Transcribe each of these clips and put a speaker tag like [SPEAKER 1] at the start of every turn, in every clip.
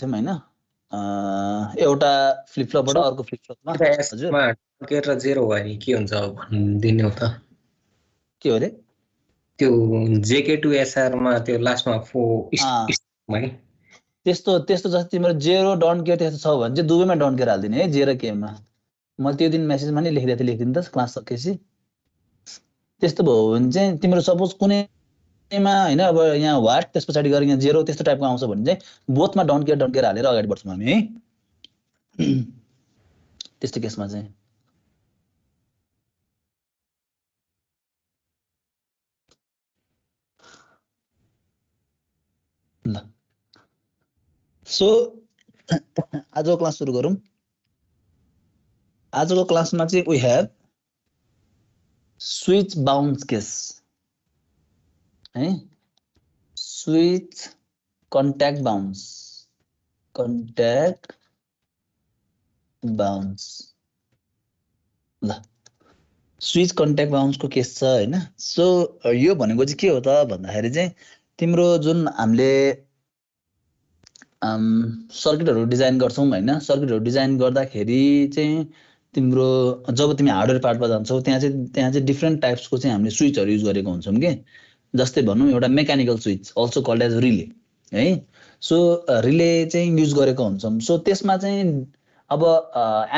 [SPEAKER 1] छौँ हैन एउटा फ्लिप फ्लपबाट अर्को फ्लिप फ्लपमा हजुर
[SPEAKER 2] यसमा डन्केट र 0 भयो नि के हुन्छ भनिदिनु हो त
[SPEAKER 1] के हो रे
[SPEAKER 2] त्यो JK2SR मा त्यो लास्टमा 4 है
[SPEAKER 1] त्यस्तो जस्तो तिम्रो 0 डन्ट केयर त्यस्तो छ भने चाहिँ दुवैमा डन्ट केयर हाल्दिने है जे र के मा मैले त्यो दिन मेसेजमा नि लेखिदिएको थिएँ लेखिदिनु त क्लास सकेपछि त्यस्तो भयो भने चाहिँ तिम्रो सपोज कुनैमा हैन अब यहाँ व्हाट त्यस पछाडी गएर यहाँ 0 त्यस्तो टाइपको आउँछ भने चाहिँ बोथमा डन्ट केयर हालेर अगाडि बढ्छौँ हामी है त्यस्तो केसमा चाहिँ ल सो आजको क्लास सुरु गरौँ आजको क्लासमा चाहिँ we have switch bounce case है स्विच कन्ट्याक्ट बाउन्स ल स्विच कन्ट्याक्ट बाउन्सको केस छ हैन सो यो भनेको चाहिँ के हो त भन्दाखेरि चाहिँ तिम्रो जुन हामीले सर्किटहरु डिजाइन गर्छौं हैन सर्किटहरु डिजाइन गर्दाखेरि चाहिँ तिम्रो जब तिमी हार्डवेयर पार्टमा जान्छौ त्यहाँ चाहिँ डिफरेंट टाइप्सको चाहिँ हामीले स्विचहरु युज गरेको हुन्छौं के जस्तै भनौं एउटा mechanical switch also called as relay है सो रिले चाहिँ युज गरेको हुन्छौं सो त्यसमा चाहिँ अब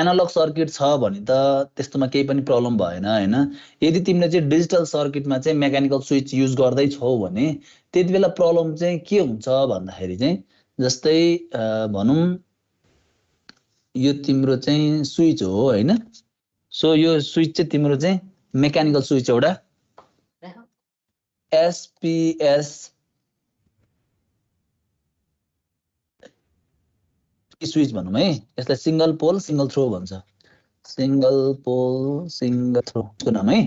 [SPEAKER 1] एनालग सर्किट छ भने त त्यस्तोमा केही पनि प्रब्लम भएन हैन यदि तिमीले चाहिँ डिजिटल सर्किटमा चाहिँ मेकानिकल स्विच युज गर्दै छौ भने त्यतिबेला प्रब्लम चाहिँ के हुन्छ भन्दाखेरि चाहिँ जस्तै भनौं यो तिम्रो चाहिँ स्विच हो हैन सो यो स्विच चाहिँ तिम्रो चाहिँ मेकानिकल स्विच एउटा SPS स्विच भनौं है यसलाई सिंगल पोल सिंगल थ्रो भन्छ सिंगल पोल सिंगल थ्रो को नाम है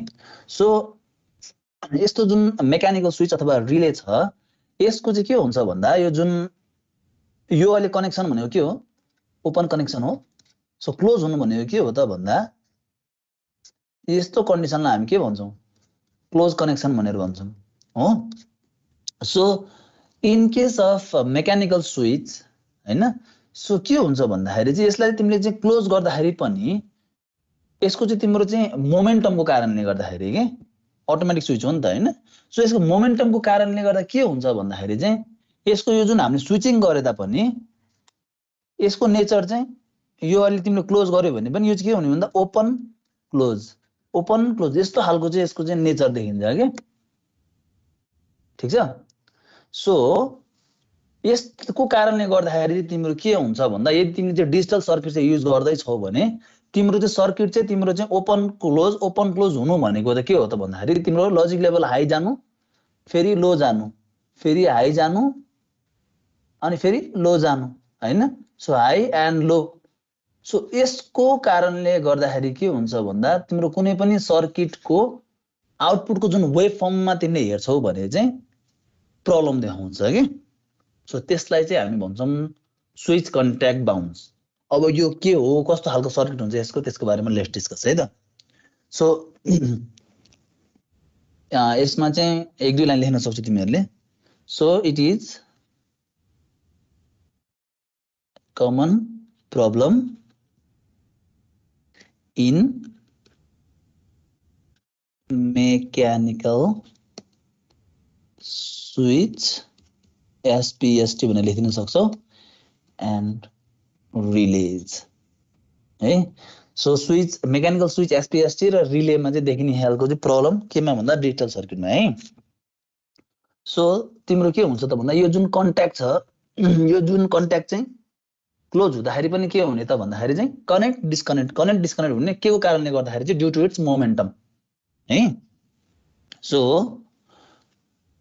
[SPEAKER 1] सो यस्तो जुन मेकानिकल स्विच अथवा रिले छ यसको चाहिँ के हुन्छ भन्दा यो जुन यो अहिले कनेक्सन भनेको के हो ओपन कनेक्सन हो सो क्लोज हुनु भनेको के हो त भन्दा यस्तो कन्डिसनलाई हामी के भन्छौं क्लोज कनेक्सन भनेर भन्छौं हो so in case of mechanical switch हैन सो के हुन्छ भन्दाखेरि चाहिँ यसलाई तिमीले चाहिँ क्लोज गर्दाखेरि पनि यसको चाहिँ तिम्रो चाहिँ मोमेन्टमको कारणले गर्दाखेरि के अटोमेटिक स्विच हो नि त हैन सो यसको मोमेन्टमको कारणले गर्दा के हुन्छ भन्दाखेरि चाहिँ यसको यो जुन हामीले स्विचिङ गरे तापनि यसको नेचर चाहिँ यो अहिले तिमीले क्लोज गर्यो भने पनि यो चाहिँ के हुने भन्दा ओपन क्लोज यस्तो खालको चाहिँ यसको चाहिँ नेचर देखिन्छ के ठीक छ सो यसको कारणले गर्दाखेरि तिम्रो के हुन्छ भन्दा यदि तिमीले चाहिँ डिजिटल सर्किट चाहिँ युज गर्दै छौ भने तिम्रो चाहिँ सर्किट चाहिँ तिम्रो चाहिँ ओपन क्लोज हुनु भनेको त के हो त भन्दाखेरि तिम्रो लजिक लेभल हाई जानु फेरि लो जानु फेरि हाई जानु अनि फेरि लो जानु हैन so high and low so यसको कारणले गर्दाखेरि के हुन्छ भन्दा तिम्रो कुनै पनि सर्किटको आउटपुटको जुन वेभ फर्ममा तिमीले हेर्छौ भने चाहिँ प्रब्लम देखाउँछ के सो त्यसलाई चाहिँ हामी भन्छौं स्विच कन्ट्याक्ट बाउन्स अब यो के हो कस्तो खालको सर्किट हुन्छ यसको त्यसको बारेमा लेट्स डिस्कस है त सो यसमा चाहिँ एक दुई लाइन लेख्न सक्छौ तिमीहरुले so it is common problem in mechanical switch SPST भनेर लेखिदिन सक्छौ and relays है so switch mechanical switch SPST र रिलेमा चाहिँ देखिने खालको चाहिँ प्रब्लम केमा भन्दा डिजिटल सर्किटमा है सो तिम्रो के हुन्छ त भन्दा यो जुन कन्ट्याक्ट छ यो जुन कन्ट्याक्ट चाहिँ क्लोज हुँदाखेरि पनि के हुने त भन्दाखेरि चाहिँ कनेक्ट डिस्कनेक्ट हुने के को कारणले गर्दाखेरि चाहिँ ड्यू टु इट्स मोमेन्टम है so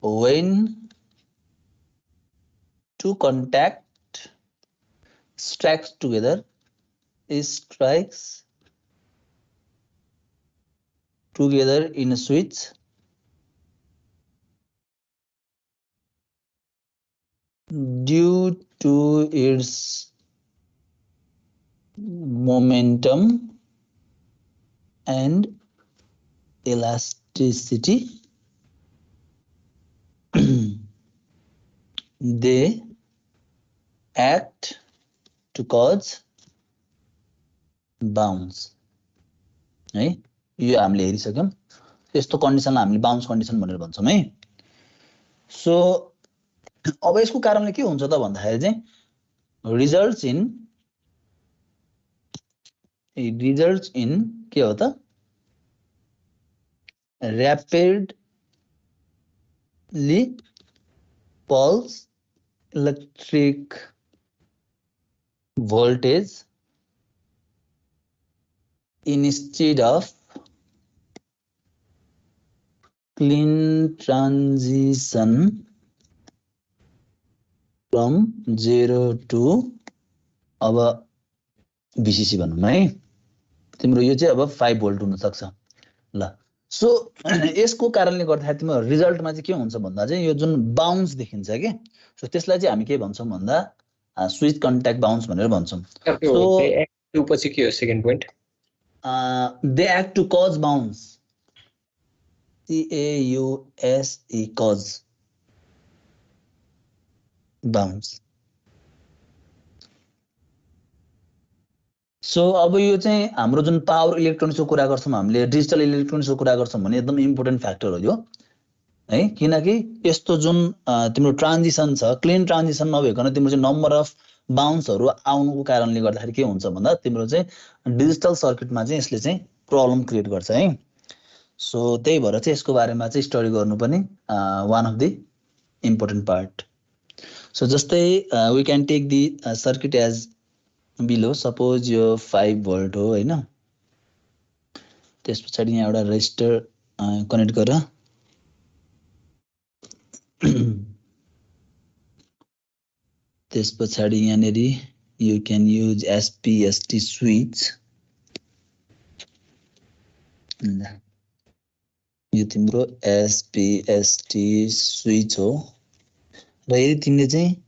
[SPEAKER 1] when two contact strikes together in a switch due to its momentum and elasticity they act to cause bounce है, यो हामीले हेरिसक्यौं। यस्तो कन्डिसनलाई हामीले बाउन्स कन्डिसन भनेर भन्छौं है। सो अब यसको कारणले के हुन्छ त भन्दाखेरि चाहिँ रिजल्ट्स इन के हो त rapidly pulse electric voltage instead of clean transition from 0 to अब VCC भनौं है, तिम्रो यो चाहिँ अब 5 भोल्ट हुन सक्छ ल। सो यसको कारणले गर्दाखेरि तिम्रो रिजल्टमा चाहिँ के हुन्छ भन्दा चाहिँ यो जुन बाउन्स देखिन्छ के, सो त्यसलाई चाहिँ हामी के भन्छौं भन्दा स्विच कन्ट्याक्ट बाउन्स भनेर भन्छौं।
[SPEAKER 2] सो पछि के हो second point?
[SPEAKER 1] They act to cause bounce, CAUSE cause bounce. So अब यो चाहिँ हाम्रो जुन पावर इलेक्ट्रोनिक्सको कुरा गर्छौं, हामीले डिजिटल इलेक्ट्रोनिक्सको कुरा गर्छौं भने एकदम इम्पोर्टेन्ट फ्याक्टर हो यो है, किनकि यस्तो जुन तिम्रो ट्रान्जिसन छ, क्लिन ट्रान्जिसन नभइकन तिम्रो चाहिँ नम्बर अफ बाउन्सहरु आउनुको कारणले गर्दाखेरि के हुन्छ भन्दा तिम्रो चाहिँ डिजिटल सर्किटमा चाहिँ यसले चाहिँ प्रब्लम क्रिएट गर्छ है। सो त्यही भएर चाहिँ यसको बारेमा चाहिँ स्टडी गर्नु पनि one of the important part. So जस्तै we can take the circuit as below, suppose यो 5 भोल्ट हो हैन, त्यसपछि यहाँ एउटा रेजिस्टर कनेक्ट गर, त्यसपछि यहाँनेरि you can use SPST switch, यो तिम्रो SPST स्विच हो र यदि तिमीले चाहिँ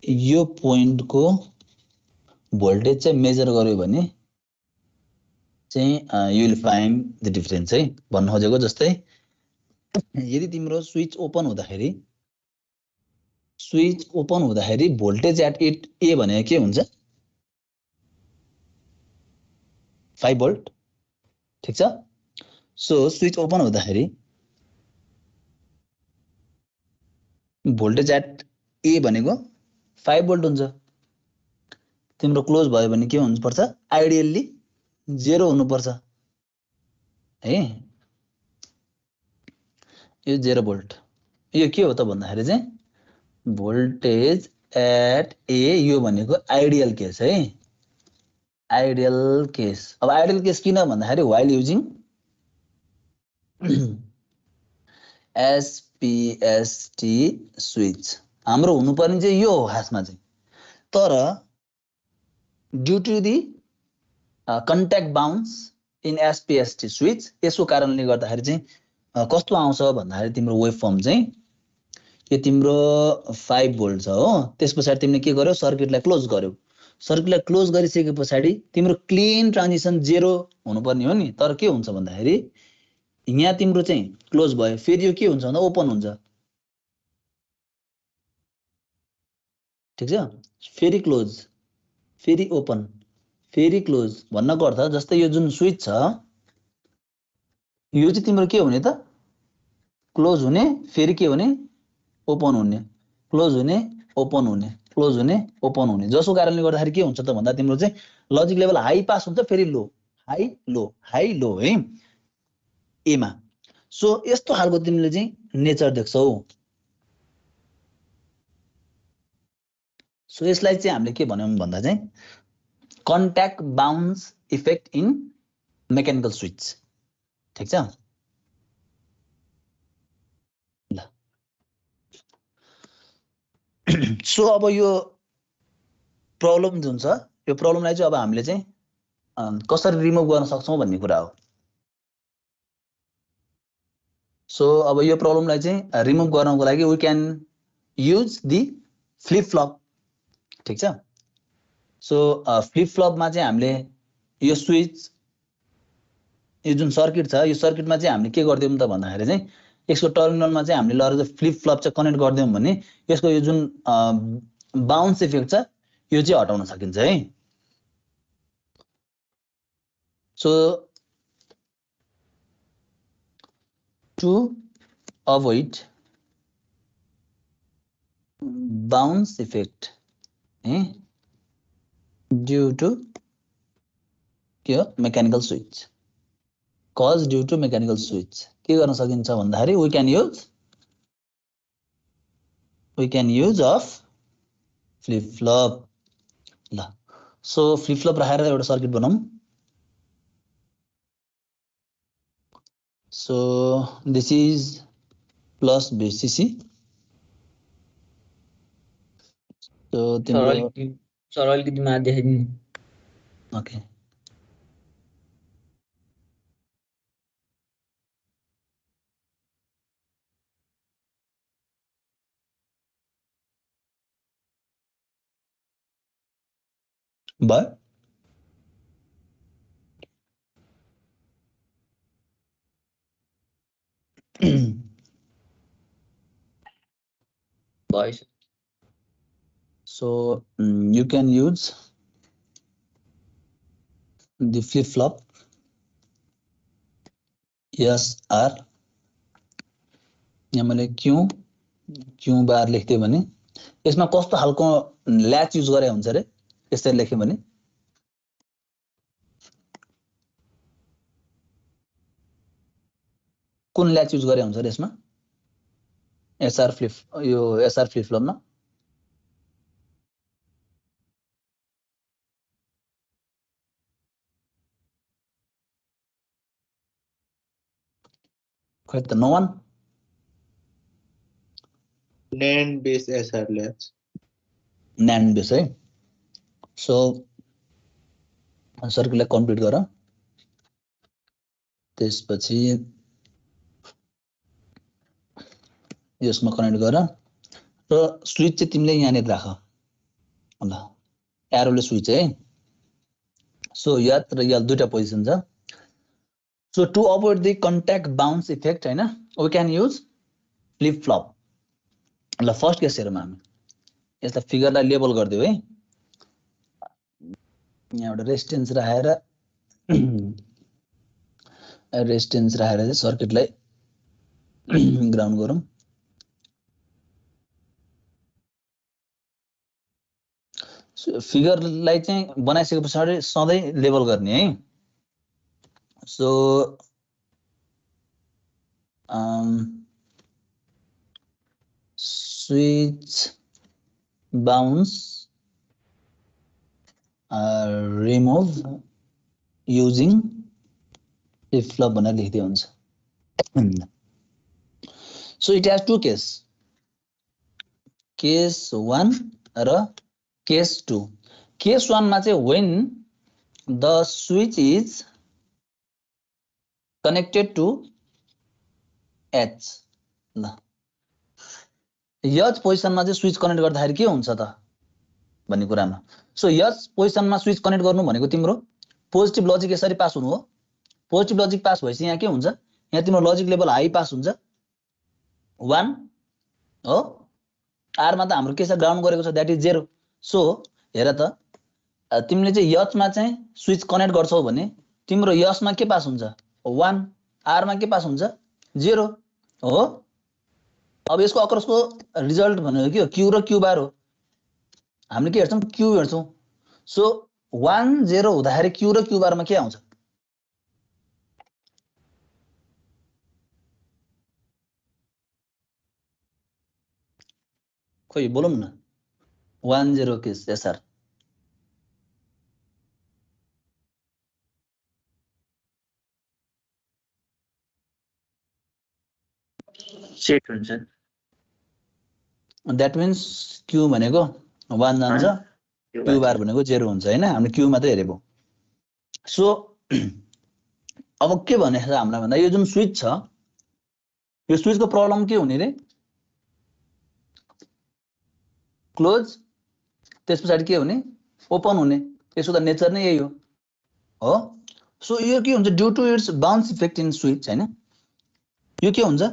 [SPEAKER 1] यो पोइन्टको भोल्टेज चाहिँ मेजर गर्यो भने चाहिँ you will find the difference है भन्नु खोजेको। जस्तै यदि तिम्रो स्विच ओपन हुँदाखेरि भोल्टेज एट इट ए भने के हुन्छ 5 भोल्ट, ठीक छ। सो स्विच ओपन हुँदाखेरि भोल्टेज एट ए भनेको 5 भोल्ट हुन्छ, तिम्रो क्लोज भयो भने के हुनु पर्छ, आइडियल्ली 0 हुनु पर्छ है, यो 0 भोल्ट। यो के हो त भन्दाखेरि चाहिँ भोल्टेज एट ए, यो भनेको आइडियल केस है, आइडियल केस। अब आइडियल केस किन भन्दाखेरि व्हाइल युजिङ SPST स्विच हाम्रो हुनुपर्ने चाहिँ यो हो खासमा चाहिँ, तर due to the contact bounce in SPST switch यसको कारणले गर्दाखेरि चाहिँ कस्तो आउँछ भन्दाखेरि तिम्रो वेभ फर्म चाहिँ यो तिम्रो 5 भोल्ट छ हो, त्यसपछि तिमीले के गर्यो, सर्किटलाई क्लोज गर्यो। सर्किटलाई क्लोज गरिसकेपछि तिम्रो क्लिन ट्रान्जिसन 0 हुनुपर्ने हो नि, तर के हुन्छ भन्दाखेरि यहाँ तिम्रो चाहिँ क्लोज भयो, फेरि यो के हुन्छ भन्दा ओपन हुन्छ, ठीक छ। फेरि क्लोज, फेरि ओपन, फेरि क्लोज भन्नको अर्थ जस्तै यो जुन स्विच छ यो चाहिँ तिम्रो के हुने त, क्लोज हुने, फेरि के हुने, ओपन हुने, क्लोज हुने, ओपन हुने, क्लोज हुने, ओपन हुने, जसको कारणले गर्दाखेरि के हुन्छ त भन्दा तिम्रो चाहिँ लजिक लेभल हाई पास हुन्छ, फेरि लो, हाई लो, हाई लो है एमा। सो यस्तो खालको तिमीले चाहिँ नेचर देख्छौ। सो यसलाई चाहिँ हामीले के भन्यौं भन्दा चाहिँ contact bounce effect in mechanical switch, ठीक छ ल। सो अब यो प्रब्लम जुन छ, यो प्रब्लमलाई चाहिँ अब हामीले चाहिँ कसरी रिमुभ गर्न सक्छौं भन्ने कुरा हो। सो अब यो प्रब्लमलाई चाहिँ रिमुभ गर्नको लागि we can use the flip flop, ठीक छ। सो फ्लिप फ्लपमा चाहिँ हामीले यो स्विच, यो जुन सर्किट छ, यो सर्किटमा चाहिँ हामीले के गर्दियौं त भन्दाखेरि चाहिँ यसको टर्मिनलमा चाहिँ हामीले लगेर फ्लिप फ्लप चाहिँ कनेक्ट गर्दियौं भने यसको यो जुन बाउन्स इफेक्ट छ यो चाहिँ हटाउन सकिन्छ है। So to avoid bounce effect है ड्यू टु के हो mechanical switch, cause due to mechanical switch के गर्न सकिन्छ भन्दाखेरि we can use of flip flop. ल सो फ्लिप फ्लप राखेर एउटा सर्किट बनाऊँ। So this is plus VCC। So तिम्रो
[SPEAKER 3] सर अलिकति मा देखाइदिनु।
[SPEAKER 1] ओके भयो।
[SPEAKER 3] भएछ।
[SPEAKER 1] So you can use the flip flop SR। यहाँ मैले क्यू बार लेख्थे भने यसमा कस्तो खालको ल्याच युज गरे हुन्छ रे यसरी लेख्यो भने कुन ल्याच युज गरे हुन्छ रे यसमा एसआर फ्लिप फ्लपमा खै त no one
[SPEAKER 4] NAND based SR latch।
[SPEAKER 1] NAND base है। सो सर्किटलाई कम्प्लिट गर, त्यसपछि यसमा कनेक्ट गर र स्विच चाहिँ तिमीले यहाँनिर राख। ल एरोले स्विच है। सो याद र याद दुईटा पोजिसन छ। So to avoid the contact bounce effect हैन we can use flip flop. ल फर्स्ट केस हेरौँ हामी। यसलाई फिगरलाई लेबल गरिदियो है। यहाँ एउटा रेजिस्टेन्स राखेर चाहिँ सर्किटलाई ग्राउन्ड गरौँ। फिगरलाई चाहिँ बनाइसके पछाडि सधैँ लेबल गर्ने है। So switch bounce remove using flip flop भनेर लेख्दै हुन्छ। So it has two case 1 र केस 2। केस 1 मा चाहिँ when the switch is connected to H। ल यच पोजिसनमा चाहिँ स्विच कनेक्ट गर्दाखेरि के हुन्छ त भन्ने कुरामा। सो यच पोजिसनमा स्विच कनेक्ट गर्नु भनेको तिम्रो पोजिटिभ लजिक यसरी पास हुनु हो। पोजिटिभ लजिक पास भएपछि यहाँ के हुन्छ, यहाँ तिम्रो लजिक लेभल हाई पास हुन्छ 1 हो। आरमा त हाम्रो के छ ग्राउन्ड गरेको छ द्याट इज 0। सो हेर त तिमीले चाहिँ यचमा चाहिँ स्विच कनेक्ट गर्छौ भने तिम्रो यसमा के पास हुन्छ 1, आरमा के पास हुन्छ 0 हो। अब यसको अक्रसको रिजल्ट भनेको के हो क्यू र क्यू बार हो। हामीले के हेर्छौँ क्यू हेर्छौँ। सो 1 0 हुँदाखेरि क्यू र क्यू बारमा के आउँछ खोइ बोलौँ न। 1 0 केस एसआर
[SPEAKER 3] सेट हुन्छ।
[SPEAKER 1] द्याट मिन्स क्यू भनेको 1 जान्छ, क्यू बार भनेको 0 हुन्छ हैन। हामीले क्यू मात्रै हेरेको। सो अब के भने हामीलाई भन्दा यो जुन स्विच छ यो स्विचको प्रब्लम के हुने रे क्लोज त्यसपछि के हुने ओपन हुने। यसको त नेचर नै यही हो। सो यो के हुन्छ due to its bounce effect in switch हैन। यो के हुन्छ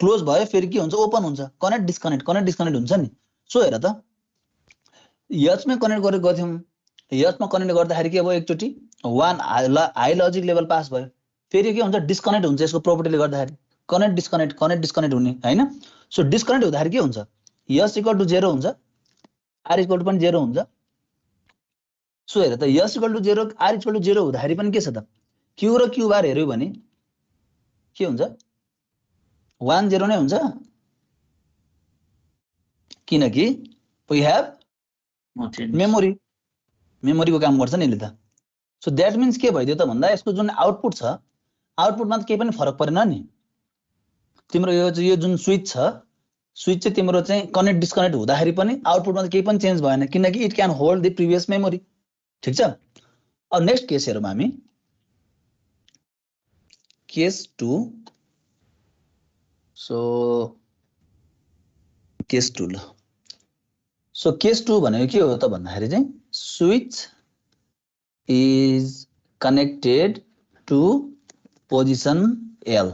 [SPEAKER 1] क्लोज भयो फेरि के हुन्छ ओपन हुन्छ, कनेक्ट डिस्कनेक्ट हुन्छ नि। सो हेर त यसमा कनेक्ट गरेको थियौं, यसमा कनेक्ट गर्दाखेरि के भयो, एकचोटी one high logic level pass भयो, फेरि के हुन्छ डिस्कनेक्ट हुन्छ यसको प्रोपर्टीले गर्दाखेरि, कनेक्ट डिस्कनेक्ट हुने हैन। सो डिस्कनेक्ट हुँदाखेरि के हुन्छ, यस इक्वल टु 0 हुन्छ, आर इक्वल टु पनि 0 हुन्छ। सो हेर त S equal to 0 R equal to 0 हुँदाखेरि पनि के छ त, क्यू र क्यू बार हेर्यो भने के हुन्छ, 1 0 नै हुन्छ, किनकि वी हैव मेमोरीको काम गर्छ नि यसले त। सो द्याट मिन्स के भइदियो त भन्दा यसको जुन आउटपुट छ, आउटपुटमा त केही पनि फरक परेन नि। तिम्रो यो जुन स्विच छ, स्विच चाहिँ तिम्रो चाहिँ कनेक्ट डिस्कनेक्ट हुँदाखेरि पनि आउटपुटमा त केही पनि चेन्ज भएन, किनकि it can hold the previous memory. ठीक छ। अब नेक्स्ट केस हेरौँ हामी, केस 2। सो केस 2 ल। सो केस 2 भनेको के हो त भन्दाखेरि चाहिँ switch is connected to position L।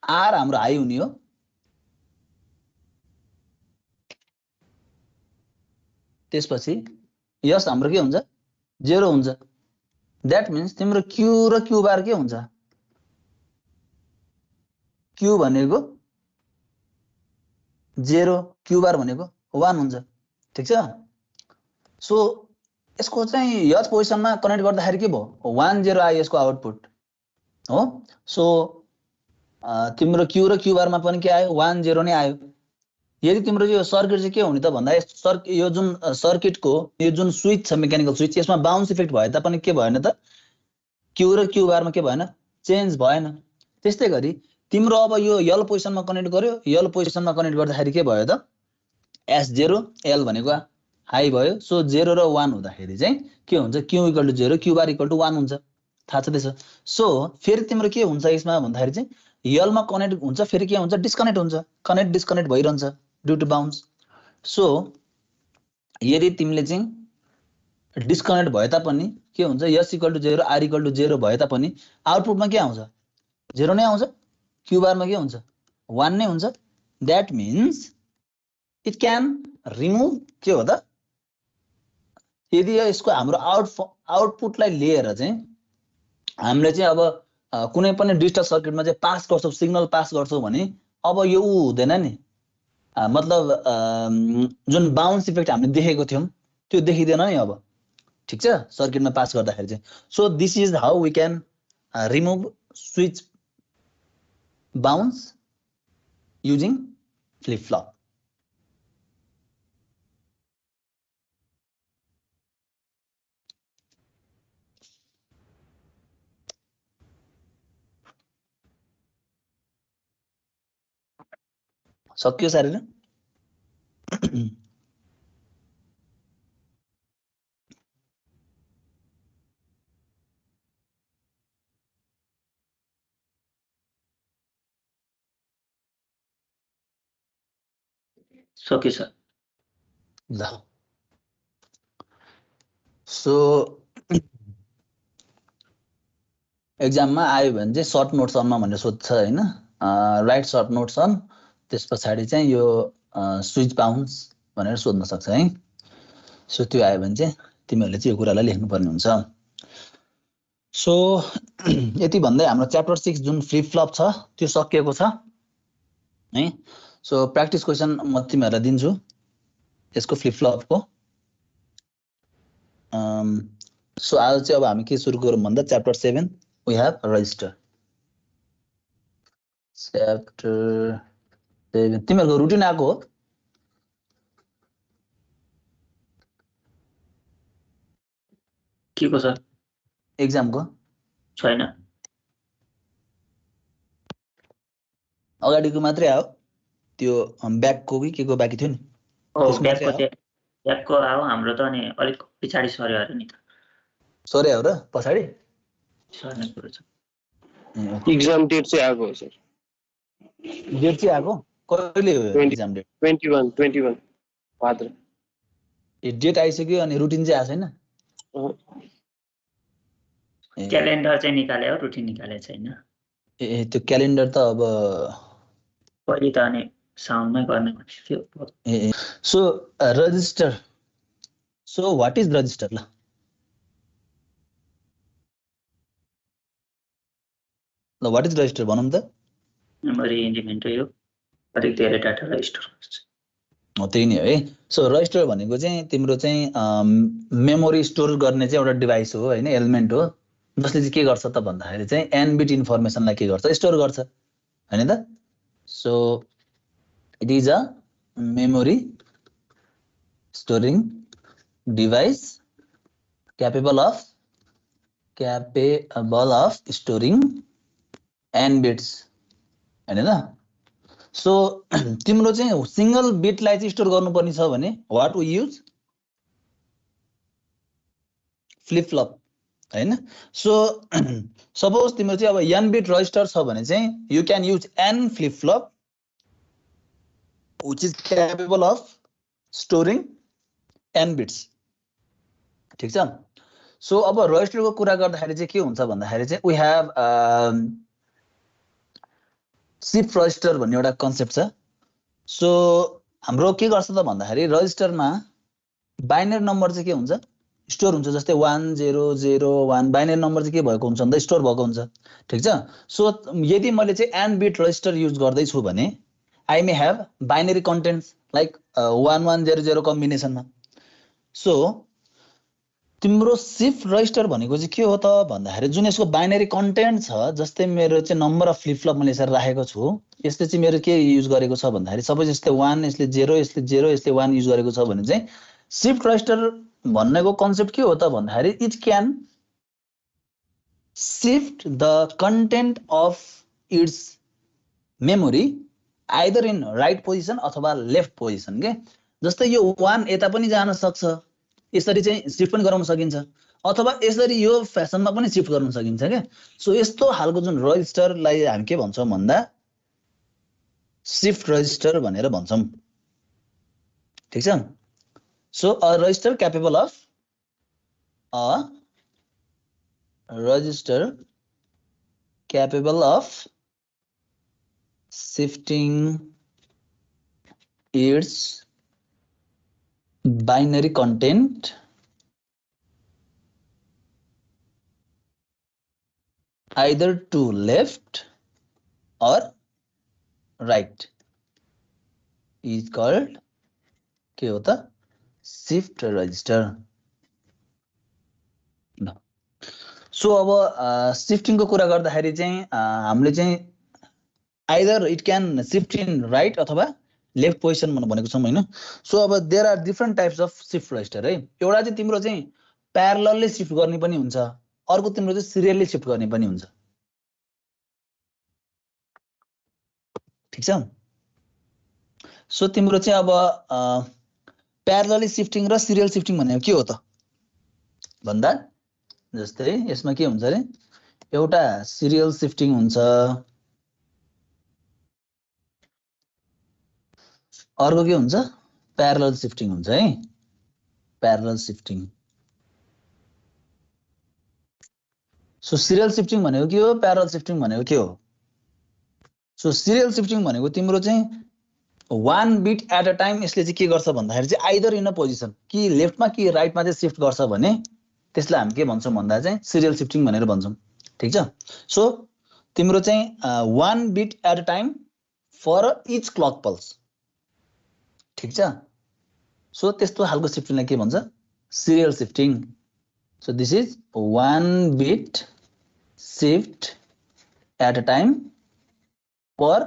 [SPEAKER 1] R हाम्रो हाई हुने हो, त्यसपछि यस हाम्रो के हुन्छ, 0 हुन्छ। द्याट मिन्स तिम्रो क्यू र क्यू बार के हुन्छ, क्यू भनेको 0, क्यू बार भनेको 1 हुन्छ। ठीक छ। सो यसको चाहिँ यस पोजिसनमा कनेक्ट गर्दाखेरि के भयो, 1 0 आयो यसको आउटपुट हो। सो तिम्रो क्यू र क्यू बारमा पनि के आयो, 1 0 नै आयो। यदि तिम्रो यो सर्किट चाहिँ के हुने त भन्दा यो जुन सर्किटको यो जुन स्विच छ, मेकानिकल स्विच, यसमा बाउन्स इफेक्ट भए तापनि के भएन त, क्यू र क्यू बारमा के भएन, चेन्ज भएन। त्यस्तै गरी तिम्रो अब यो यल पोजिसनमा कनेक्ट गर्यो, यल पोजिसनमा कनेक्ट गर्दाखेरि के भयो त, S0 L भनेको हाई भयो। सो 0 र 1 हुँदाखेरि चाहिँ के हुन्छ, Q equal to 0, Q bar equal to 1 हुन्छ, थाहा छ त्यसो। सो फेरि तिम्रो के हुन्छ यसमा भन्दाखेरि चाहिँ यलमा कनेक्ट हुन्छ, फेरि के हुन्छ, डिस्कनेक्ट हुन्छ, कनेक्ट डिस्कनेक्ट भइरहन्छ ड्यू टु बाउन्स। सो यदि तिमीले चाहिँ डिस्कनेक्ट भए तापनि के हुन्छ, S equal to 0 R equal to 0 भए तापनि आउटपुटमा के आउँछ, 0 नै आउँछ, क्यू बारमा के हुन्छ, 1 नै हुन्छ। That means it can remove के हो त, यदि यसको हाम्रो आउटपुटलाई लिएर चाहिँ हामीले चाहिँ अब कुनै पनि डिजिटल सर्किटमा चाहिँ पास गर्छौँ, सिग्नल पास गर्छौँ भने अब यो हुँदैन नि, मतलब जुन बाउन्स इफेक्ट हामीले देखेको थियौँ त्यो देखिँदैन नि अब। ठीक छ, सर्किटमा पास गर्दाखेरि चाहिँ। So this is how we can remove switch bounce using flip flop. सक्यो सारेर?
[SPEAKER 3] सक्यो सर।
[SPEAKER 1] ल सो एक्जाममा आयो भने चाहिँ सर्ट नोट्स अनमा भनेर सोध्छ हैन, राइट सर्ट नोट्स अन, त्यस पछाडि चाहिँ यो स्विच बाउन्स भनेर सोध्न सक्छ है। सो त्यो आयो भने चाहिँ तिमीहरूले चाहिँ यो कुरालाई लेख्नुपर्ने हुन्छ। सो यति भन्दै हाम्रो च्याप्टर 6 जुन फ्लिप फ्लप छ त्यो सकिएको छ है। सो प्र्याक्टिस क्वेसन म तिमीहरूलाई दिन्छु यसको फ्लिप फ्लपको। सो आज चाहिँ अब हामी के सुरु गरौँ भन्दा chapter 7 we have register. Chapter 7 तिमीहरूको रुटिन आएको हो?
[SPEAKER 3] के को सर?
[SPEAKER 1] एक्जामको
[SPEAKER 3] छैन,
[SPEAKER 1] अगाडिको मात्रै आयो, त्यो ब्याकको कि के को बाँकी थियो नि?
[SPEAKER 3] ब्याकको आयो हाम्रो त, अनि अलिक पछाडि सर्यो अरे नि त।
[SPEAKER 1] सरे हो र पछाडि
[SPEAKER 3] सर्ने कुरो छ।
[SPEAKER 4] एक्जाम डेट चाहिँ आएको हो सर।
[SPEAKER 1] डेट चाहिँ आएको कहिले हो एक्जाम डेट?
[SPEAKER 4] 21 भाद्र।
[SPEAKER 1] ए डेट आइसक्यो अनि रुटिन चाहिँ आएको छैन?
[SPEAKER 3] क्यालेन्डर चाहिँ निकाले हो, रुटिन निकाले छैन।
[SPEAKER 1] ए त्यो क्यालेन्डर त अब
[SPEAKER 3] पहिले त अनि साउन्डमै गर्ने भनेको थियो।
[SPEAKER 1] So register, so what is register ल? ल व्हाट इज रजिस्टर भनौँ त?
[SPEAKER 3] मेमोरी इन्डिपेन्डेन्ट हो, अलिक धेरै डाटालाई स्टोर गर्छ।
[SPEAKER 1] हो त्यही नै हो है। सो रजिस्टर भनेको चाहिँ तिम्रो चाहिँ मेमोरी स्टोर गर्ने चाहिँ एउटा डिभाइस हो हैन, एलिमेन्ट हो, जसले चाहिँ के गर्छ त भन्दाखेरि चाहिँ n बिट इन्फर्मेसनलाई के गर्छ, स्टोर गर्छ हैन त। So it is a memory storing device capable of storing n bits हैन त। सो तिम्रो चाहिँ सिंगल बिटलाई चाहिँ स्टोर गर्नुपर्ने छ भने what we use, flip flop हैन। सो सपोज तिम्रो चाहिँ अब n बिट रजिस्टर छ भने चाहिँ you can use n flip flop which is capable of storing n bits, ठीक छ। सो अब रजिस्टरको कुरा गर्दाखेरि चाहिँ के हुन्छ भन्दाखेरि चाहिँ वी हेभ शिफ्ट रजिस्टर भन्ने एउटा कन्सेप्ट छ। सो हाम्रो के गर्छ त भन्दाखेरि रजिस्टरमा बाइनरी नम्बर चाहिँ के हुन्छ, स्टोर हुन्छ, जस्तै 1001 बाइनरी नम्बर चाहिँ के भएको हुन्छ भन्दा स्टोर भएको हुन्छ, ठीक छ। सो यदि मैले चाहिँ n बिट रजिस्टर युज गर्दै छु भने I may have binary contents like 1100 कम्बिनेसनमा। सो तिम्रो शिफ्ट रजिस्टर भनेको चाहिँ के हो त भन्दाखेरि जुन यसको बाइनरी कन्टेन्ट छ, जस्तै मेरो चाहिँ नम्बर अफ फ्लिप फ्लप मैले यसरी राखेको छु, यसले चाहिँ मेरो के युज गरेको छ भन्दाखेरि सपोज यस्तै 1 यसले 0 यसले 0 यसले 1 युज गरेको छ भने चाहिँ शिफ्ट रजिस्टर भन्नेको कन्सेप्ट के हो त भन्दाखेरि it can shift the content of its memory either in right position अथवा लेफ्ट पोजिसन के। जस्तै यो 1 यता पनि जान सक्छ, यसरी चाहिँ शिफ्ट पनि गराउन सकिन्छ, अथवा यसरी यो फ्यासनमा पनि शिफ्ट गर्न सकिन्छ के। सो यस्तो हालको जुन रजिस्टरलाई हामी के भन्छौँ भन्दा शिफ्ट रजिस्टर भनेर भन्छौँ, ठीक छ। So a resistor capable of shifting its binary content either to left or right is called के हो त शिफ्ट रजिस्टर। सो अब शिफ्टिङको कुरा गर्दाखेरि चाहिँ हामीले चाहिँ either it can shift in right अथवा लेफ्ट पोजिसन भनेको छौँ हैन। सो अब there are different types of shift register है। एउटा चाहिँ तिम्रो चाहिँ प्यारलली शिफ्ट गर्ने पनि हुन्छ, अर्को तिम्रो चाहिँ सिरियली शिफ्ट गर्ने पनि हुन्छ, ठीक छ। सो तिम्रो चाहिँ अब प्यारलली शिफ्टिङ र सिरियल शिफ्टिङ भनेको के हो त भन्दा जस्तै यसमा के हुन्छ अरे, एउटा सिरियल शिफ्टिङ हुन्छ, अर्को के हुन्छ प्यारलल शिफ्टिङ हुन्छ है। प्यारलल शिफ्टिङ। सो सिरियल शिफ्टिङ भनेको के हो, प्यारलल शिफ्टिङ भनेको के हो। सो सिरियल शिफ्टिङ भनेको तिम्रो चाहिँ 1 बिट एट अ टाइम यसले चाहिँ के गर्छ भन्दाखेरि चाहिँ आइदर इन अ पोजिसन कि लेफ्टमा कि राइटमा चाहिँ शिफ्ट गर्छ भने त्यसलाई हामी के भन्छौँ भन्दा चाहिँ सिरियल शिफ्टिङ भनेर भन्छौँ, ठीक छ। सो तिम्रो चाहिँ 1 bit at a time for each clock pulse, ठीक छ। सो त्यस्तो खालको शिफ्टिङलाई के भन्छ, serial shifting. So this is 1 bit shift at a time per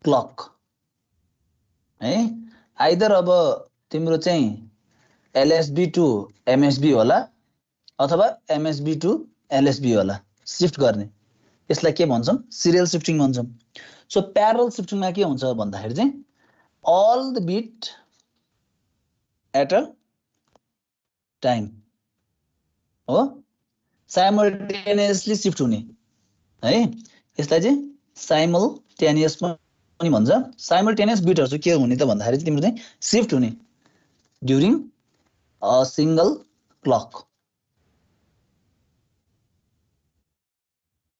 [SPEAKER 1] clock है। आइदर अब तिम्रो चाहिँ एलएसबी टु एमएसबी होला अथवा एमएसबी टु एलएसबी होला शिफ्ट गर्ने, यसलाई के भन्छौँ सिरियल शिफ्टिङ भन्छौँ। सो प्यारलल शिफ्टिङमा के हुन्छ भन्दाखेरि चाहिँ all the bit at a time हो साइमल्टेनियसली शिफ्ट हुने है। यसलाई चाहिँ साइमल्टेनियस पनि भन्छ। साइमल्टेनियस बिटहरु चाहिँ के हुने त भन्दाखेरि चाहिँ तिम्रो चाहिँ शिफ्ट हुने ड्युरिङ अ सिंगल क्लक,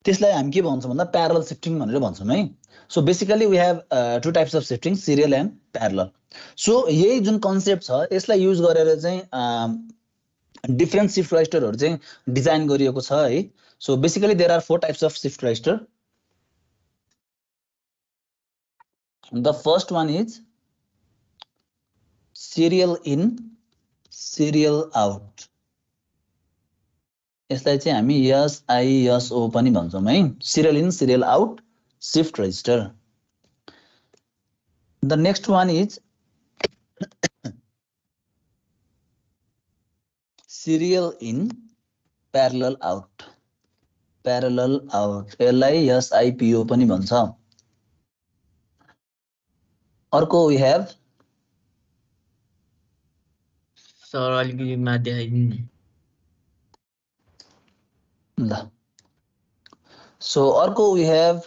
[SPEAKER 1] त्यसलाई हामी के भन्छौँ भन्दा प्यारलल सिफ्टिङ भनेर भन्छौँ है। So basically we have two types of shifting, serial and parallel. So यही जुन कन्सेप्ट छ यसलाई युज गरेर चाहिँ डिफ्रेन्ट सिफ्ट रजिस्टरहरू चाहिँ डिजाइन गरिएको छ है। So basically there are 4 types of shift register. The first one is serial in, serial out. यसलाई चाहिँ हामी SISO पनि भन्छौँ है, serial in serial out shift register. The next one is serial in parallel out, parallel out, यसलाई SIPO पनि भन्छ। अर्को वी हेभ
[SPEAKER 3] सर अलिकति मा देखाइदिनु
[SPEAKER 1] ल। सो अर्को we have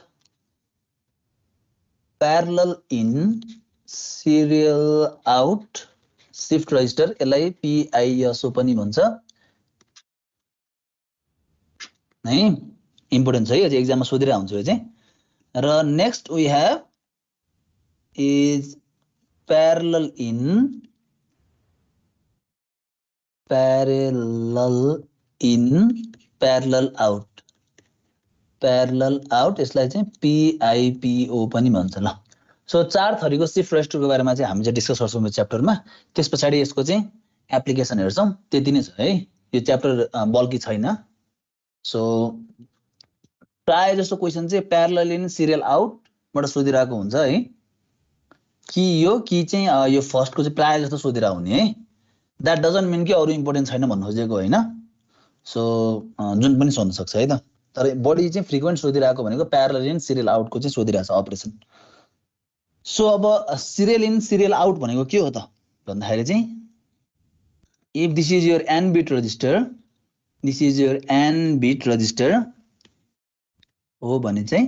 [SPEAKER 1] parallel in serial out shift register, यसलाई PISO पनि भन्छ है। इम्पोर्टेन्ट छ है, यो चाहिँ एक्जाममा सोधिरहेको हुन्छ यो चाहिँ। र next we have is parallel in, parallel in parallel out, parallel out, यसलाई चाहिँ PIPO पनि भन्छ ल। सो 4 थरीको शिफ्ट रजिस्टरको बारेमा चाहिँ हामी चाहिँ डिस्कस गर्छौँ यो च्याप्टरमा। त्यस पछाडि यसको चाहिँ एप्लिकेसन हेर्छौँ, त्यति नै छ है। यो च्याप्टर बल्की छैन। सो प्राय जस्तो क्वेसन चाहिँ प्यारलल इन सिरियल आउटबाट सोधिरहेको हुन्छ है, कि चाहिँ यो फर्स्टको चाहिँ प्राय जस्तो सोधिरहेको हुने है। द्याट डजन्ट मिन कि अरू इम्पोर्टेन्ट छैन भन्नु खोजेको होइन। सो जुन पनि सोध्न सक्छ है त, तर बढी चाहिँ फ्रिक्वेन्ट सोधिरहेको भनेको प्यारलल इन सिरियल आउटको चाहिँ सोधिरहेको छ अपरेसन। सो अब सिरियल इन सिरियल आउट भनेको के हो त भन्दाखेरि चाहिँ if this is your n bit register, this is your n bit register हो भने चाहिँ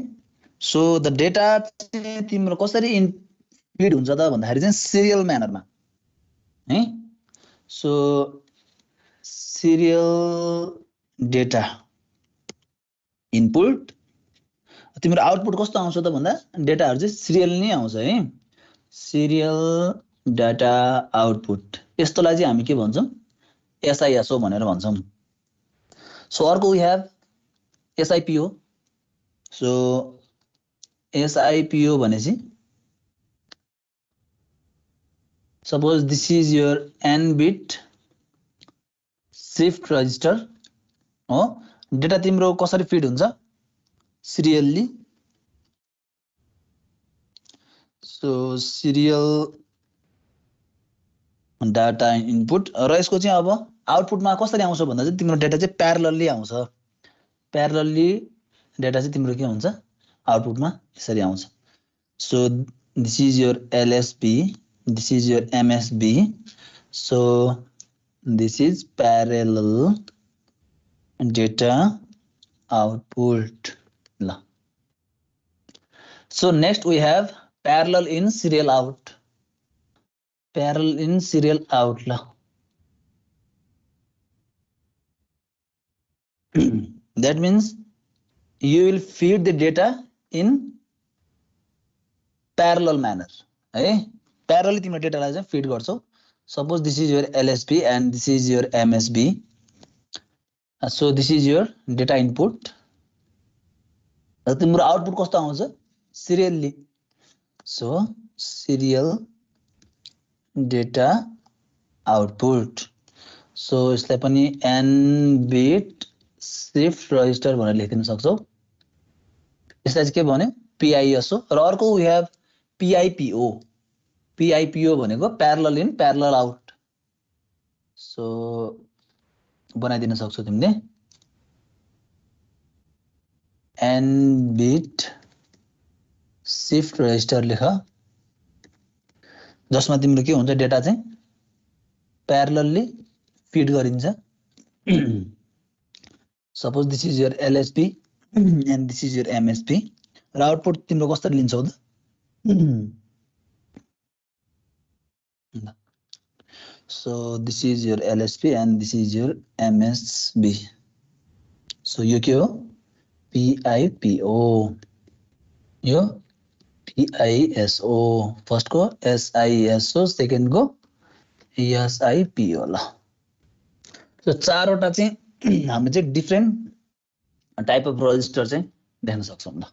[SPEAKER 1] सो द डेटा चाहिँ तिम्रो कसरी फीड हुन्छ त भन्दाखेरि चाहिँ सिरियल म्यानरमा है। सो सिरियल डेटा इनपुट, तिम्रो आउटपुट कस्तो आउँछ त भन्दा डेटाहरु चाहिँ सिरियल नै आउँछ है, सिरियल डाटा आउटपुट। यस्तोलाई चाहिँ हामी के भन्छौँ, SISO भनेर भन्छौँ। सो अर्को we have SIPO। So SIPO भनेपछि suppose this is your n bit shift register हो, डेटा तिम्रो कसरी फिड हुन्छ serially. So serial data input, र यसको चाहिँ अब आउटपुटमा कसरी आउँछ भन्दा चाहिँ तिम्रो डेटा चाहिँ प्यारलली आउँछ। प्यारलली डेटा चाहिँ तिम्रो के हुन्छ आउटपुटमा यसरी आउँछ। So this is your LSB, this is your MSB। So this is parallel data output ल। So next we have parallel in serial out, parallel in serial out ल। That means you will feed the data in parallel manner है। प्यारलली तिम्रो डेटालाई चाहिँ feed गर्छौ। Suppose this is your LSB and this is your MSB। So this is your data input, र तिम्रो output कस्तो आउँछ serially. So serial data output. So यसलाई पनि n बिट शिफ्ट रजिस्टर भनेर लेखिदिन सक्छौ। यसलाई चाहिँ के भन्यो PISO। र अर्को वी हेभ PIPO। PIPO भनेको parallel in parallel out. So बनाइदिन सक्छौ तिमीले n बिट शिफ्ट रजिस्टर लेख, जसमा तिम्रो के हुन्छ डेटा चाहिँ प्यारलली फिड गरिन्छ। Suppose this is your LSB and this is your MSB, र आउटपुट तिम्रो कसरी लिन्छौ त So this is your LSB and this is your MSB. So यो के हो PIPO यो PISO फर्स्ट को SISO सेकेन्ड को SIPO ल सो चारवटा चाहिँ हामी चाहिँ डिफरेन्ट टाइप अफ रजिस्टर चाहिँ देख्न सक्छौं ल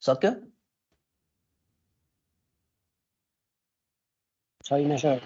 [SPEAKER 1] सक्यो
[SPEAKER 4] छैन सर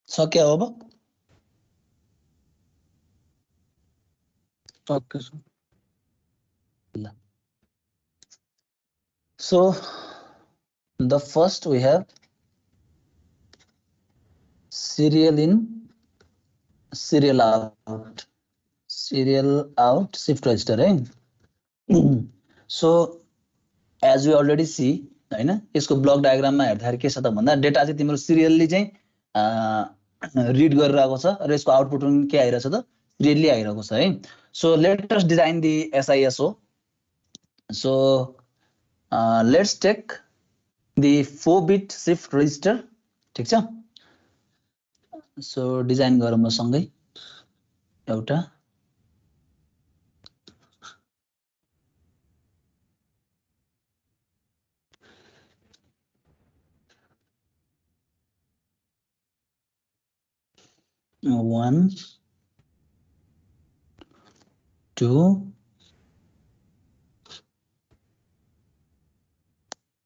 [SPEAKER 1] सक्यो अब
[SPEAKER 3] सक्यो सर
[SPEAKER 1] ल so the first we have serial in serial out shift register है so as we already see हैन यसको ब्लक डायग्राममा हेर्दाखेरि के छ त भन्दा डेटा चाहिँ तिम्रो सिरियली चाहिँ रिड गरिरहेको छ र यसको आउटपुट पनि के आइरहेछ त सिरियली आइरहेको छ है so let us design the SISO so let's take the 4-bit shift register ठीक छ सो डिजाइन गरौँ म सँगै एउटा one 2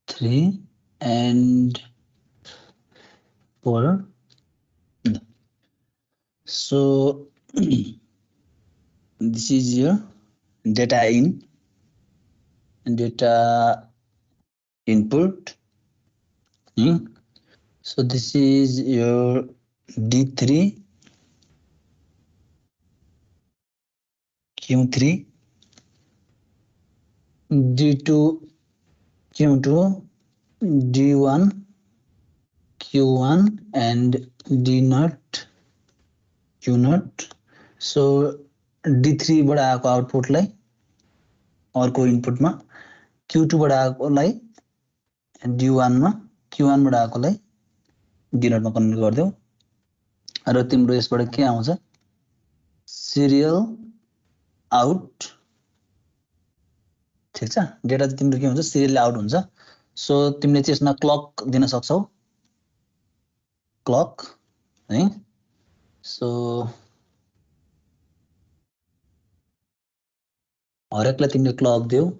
[SPEAKER 1] 3 and 4 so this is your data in data input so this is your D3 Q3 D2 Q2 D1 Q1 and D0 Q0 so D3 बाट आएको आउटपुटलाई अर्को इनपुटमा Q2 बाट आएकोलाई D1 मा Q1 बाट आएकोलाई D0 मा कन्भर्ट गर्दियौ र तिम्रो यसबाट के आउँछ सिरियल आउट ठीक छ डेटा चाहिँ तिम्रो के हुन्छ सिरियल आउट हुन्छ सो तिमीले चाहिँ यसमा क्लक दिन सक्छौ क्लक है सो हरेकलाई तिमीले क्लक देऊ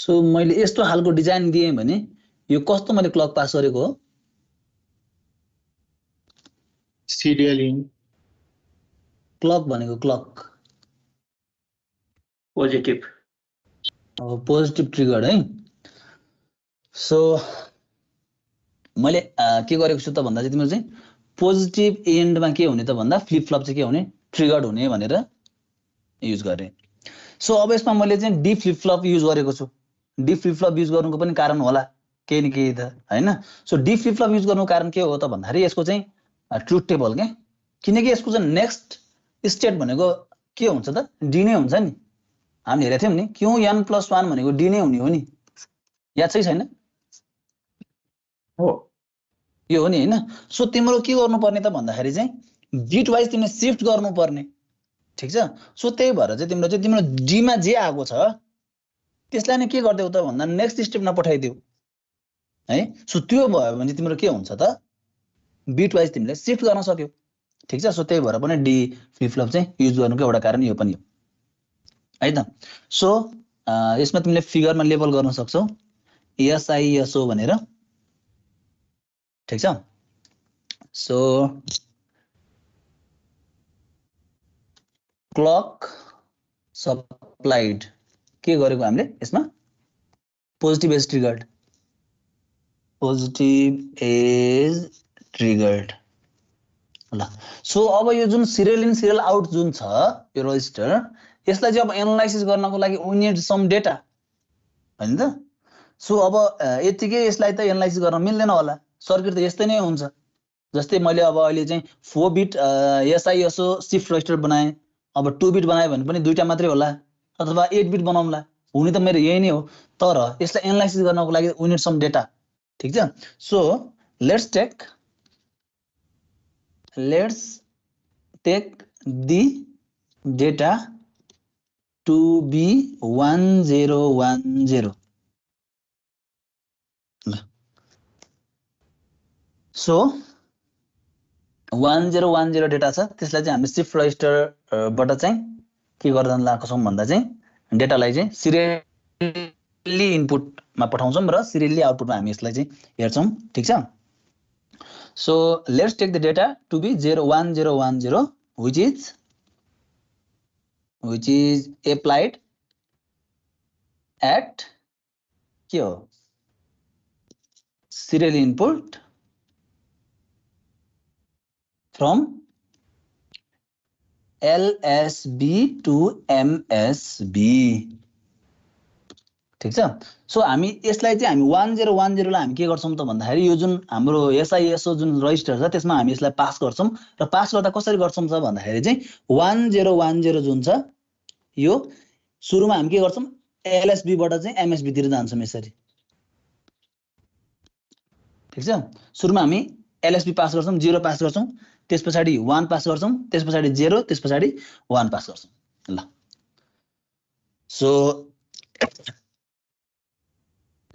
[SPEAKER 1] सो मैले यस्तो खालको डिजाइन दिए भने यो कस्तो मैले क्लक पास गरेको हो
[SPEAKER 3] सिरियल इन
[SPEAKER 1] क्लक भनेको क्लक
[SPEAKER 3] पोजिटिभ
[SPEAKER 1] अब पोजिटिभ ट्रिगर है सो मैले के गरेको छु त भन्दा चाहिँ तिम्रो चाहिँ पोजिटिभ एन्डमा के हुने त भन्दा फ्लिप फ्लप चाहिँ के हुने ट्रिगर्ड हुने भनेर युज गरे सो अब यसमा मैले चाहिँ डी फ्लिप फ्लप युज गरेको छु डी फ्लिप फ्लप युज गर्नुको पनि कारण होला केही न केही त हैन so D flip flop use गर्नुको कारण के हो त भन्दाखेरि यसको चाहिँ ट्रुथ टेबल के किनकि यसको चाहिँ नेक्स्ट स्टेट भनेको के हुन्छ त डी नै हुन्छ नि हामीले हेरेको थियौं नि Qn+1 भनेको डी नै हुने हो नि याद छ छैन
[SPEAKER 3] हो
[SPEAKER 1] यो हो नि हैन सो तिम्रो के गर्नुपर्ने त भन्दाखेरि चाहिँ बिट वाइज तिमीले शिफ्ट गर्नुपर्ने ठीक छ सो त्यही भएर चाहिँ तिम्रो डी मा जे आएको छ त्यसलाई नै के गर्देऊ त भन्दा नेक्स्ट स्टेपमा पठाइदेऊ है सो त्यो भयो भने तिम्रो के हुन्छ त बिट वाइज तिमीले शिफ्ट गर्न सक्यौ ठीक छ सो त्यही भएर पनि डी फ्लिप फ्लप चाहिँ युज गर्नुको एउटा कारण यो पनि हो है त सो यसमा तिमीले फिगरमा लेबल गर्न सक्छौ एसआइएसओ भनेर ठीक छ सो क्लक सप्लाइड के गरेको हामीले यसमा पोजिटिभ एज ट्रिगर्ड ल सो अब यो जुन सिरियल इन सिरियल आउट जुन छ यो रजिस्टर यसलाई चाहिँ अब एनालाइसिस गर्नको लागि वी नीड सम डेटा हैन त सो अब यतिकै यसलाई त एनालाइसिस गर्न मिल्दैन होला सर्किट त यस्तै नै हुन्छ जस्तै मैले अब अहिले चाहिँ 4 बिट एसआइएसओ शिफ्ट रजिस्टर बनाएँ अब 2 बिट बनाएँ भने पनि दुईटा मात्रै होला अथवा 8 बिट बनाउँला हुने त मेरो यही नै हो तर यसलाई एनालाइसिस गर्नको लागि वी नीड सम डेटा ठीक छ so let's take the data to be 1010 so 1010 data छ त्यसलाई चाहिँ हामी शिफ्ट रजिस्टर बाट चाहिँ के गर्दा लाग्छौं भन्दा चाहिँ डेटालाई चाहिँ सिरियली इनपुटमा पठाउँछौं र सिरियली आउटपुटमा हामी यसलाई चाहिँ हेर्छौं ठीक छ so let's take the data to be 1010 which is applied at के हो serial input from LSB to MSB ठीक छ सो हामी यसलाई चाहिँ हामी 1010 लाई हामी के गर्छौं त भन्दाखेरि यो जुन हाम्रो एसआइएसओ जुन रजिस्टर छ त्यसमा हामी यसलाई पास गर्छौं र पास गर्दा कसरी गर्छौं त भन्दाखेरि चाहिँ 1010 जुन छ यो सुरुमा हामी के गर्छौं एलएसबी बाट चाहिँ एमएसबी तिर जान्छौं यसरी ठीक छ सुरुमा हामी एलएसबी पास गर्छौं 0 पास गर्छौं त्यसपछि 1 पास गर्छौं त्यसपछि 0 त्यसपछि 1 पास गर्छौं ल so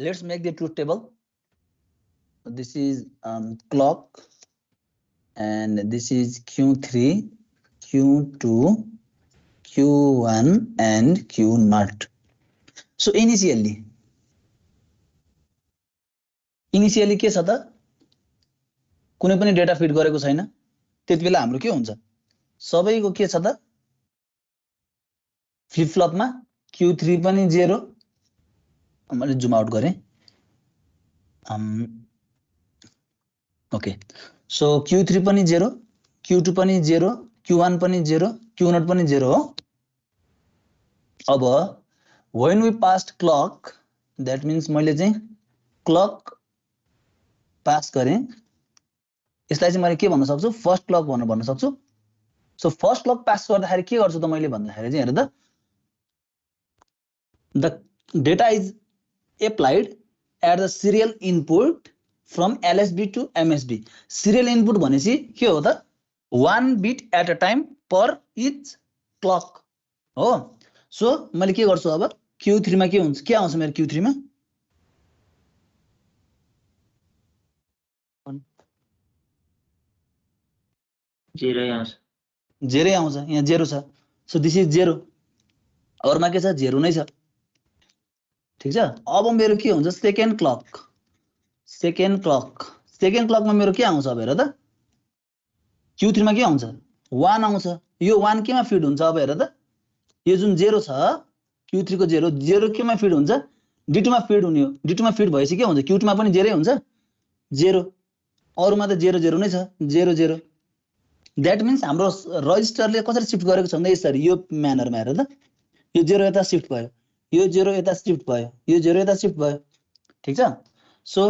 [SPEAKER 1] let's make the truth table this is clock and this is q3 q2 q1 and q0 so initially के छ त कुनै पनि डेटा फिड गरेको छैन त्यतिबेला हाम्रो के हुन्छ सबैको के छ त फ्लिप फ्लपमा q3 पनि 0 मैले जुम आउट गरेँ ओके सो q3 पनि 0 q2 पनि 0 q1 पनि 0 q0 पनि 0 हो अब when we passed clock that means मैले चाहिँ क्लक पास गरेँ यसलाई चाहिँ मैले के भन्न सक्छु फर्स्ट क्लक भन्न सक्छु सो फर्स्ट क्लक पास गर्दाखेरि के गर्छु त मैले भन्दाखेरि चाहिँ हेर त the data is applied at the serial input from LSB to MSB serial input भनेपछि के हो त 1 bit at a time per each clock हो सो मैले के गर्छु अब q3 मा के हुन्छ के आउँछ मेरो q3 मा
[SPEAKER 3] 0 आउँछ
[SPEAKER 1] 0 आउँछ यहाँ 0 छ सो दिस इज 0 अरुमा के छ 0 नै छ ठीक छ अब मेरो के हुन्छ सेकेन्ड क्लकमा मेरो के आउँछ अब हेर त q3 मा के आउँछ 1 आउँछ यो 1 केमा फिड हुन्छ अब हेर त यो जुन 0 छ q3 को 0 केमा फिड हुन्छ d2 मा फिड हुने हो d2 मा फिड भएपछि के हुन्छ q2 मा पनि 0 हुन्छ 0 अरुमा त 0 नै छ 0 दैट मीन्स हाम्रो रजिस्टरले कसरी शिफ्ट गरेको छ भन्दा यसरी यो म्यानरमा हेर त यो 0 यता शिफ्ट भयो यो 0 यता शिफ्ट भयो यो 0 यता शिफ्ट भयो ठीक छ सो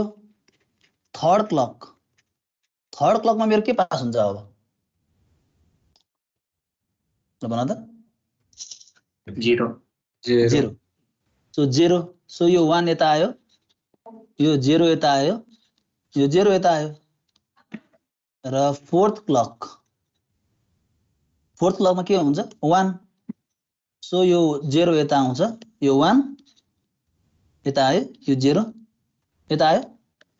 [SPEAKER 1] थर्ड क्लकमा मेरो के पास हुन्छ अब ल भन त 0 सो 0 सो यो 1 यता आयो यो 0 यता आयो यो 0 यता आयो र फोर्थ क्लकमा के हुन्छ 1 सो यो 0 यता आउँछ यो 1 यता आयो यो 0 यता आयो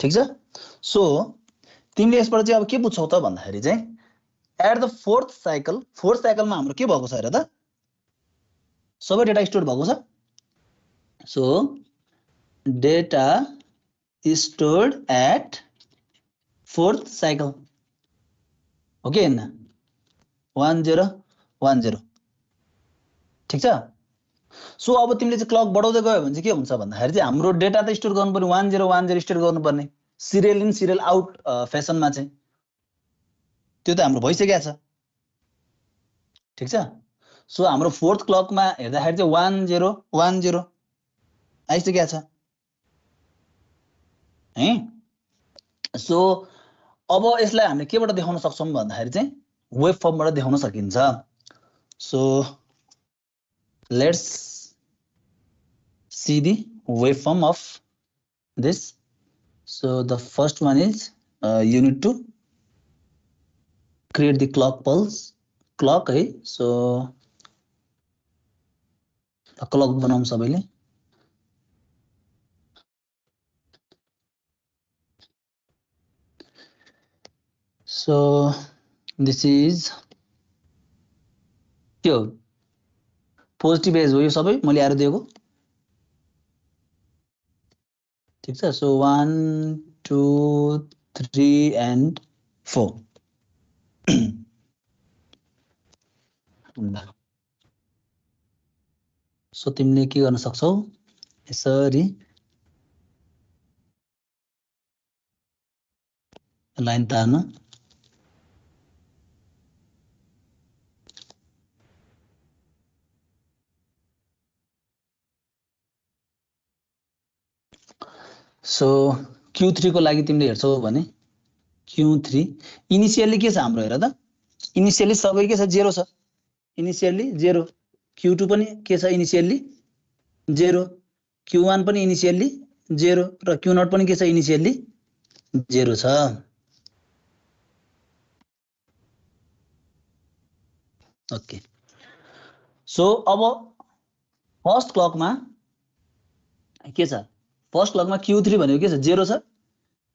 [SPEAKER 1] ठीक छ सो तिमीले यसबाट चाहिँ अब के बुझ्छौ त भन्दाखेरि चाहिँ एट द फोर्थ साइकलमा हाम्रो के भएको छ हेर त सबै डेटा स्टोर भएको छ so data stored at fourth cycle हो कि हैन 1 0 1 0 ठीक छ सो अब तिमीले चाहिँ क्लक बढाउँदै गयो भने चाहिँ के हुन्छ भन्दाखेरि चाहिँ हाम्रो डेटा त स्टोर गर्नु पर्ने 1 0 1 0 स्टोर गर्नु पर्ने सिरियल इन सिरियल आउट फेसनमा चाहिँ त्यो त हाम्रो भइसकेको छ ठीक छ सो हाम्रो फोर्थ क्लकमा हेर्दाखेरि चाहिँ 1 0 1 0 आइसकेको छ है सो अब यसलाई हामीले केबाट देखाउन सक्छौं भन्दाखेरि चाहिँ वेब फर्मबाट देखाउन सकिन्छ so let's see the waveform of this so the first one is you need to create the clock है so clock बनाउँ सबैले so this is के हो पोजिटिभ एज हो यो सबै मैले आएर दिएको ठीक छ सो 1 2 3 and 4 सो तिमीले के गर्न सक्छौ यसरी लाइन तार्न सो Q3 को लागि तिमीले हेर्छौ भने Q3 इनिशियली के छ हाम्रो हेर त इनिशियली सबै के छ 0 छ इनिशियली 0 Q2 पनि के छ इनिशियली 0 Q1 पनि इनिशियली 0 र Q0 पनि के छ इनिशियली 0 छ ओके सो अब फर्स्ट क्लकमा के छ फर्स्ट क्लकमा Q3 भनेको के छ 0 छ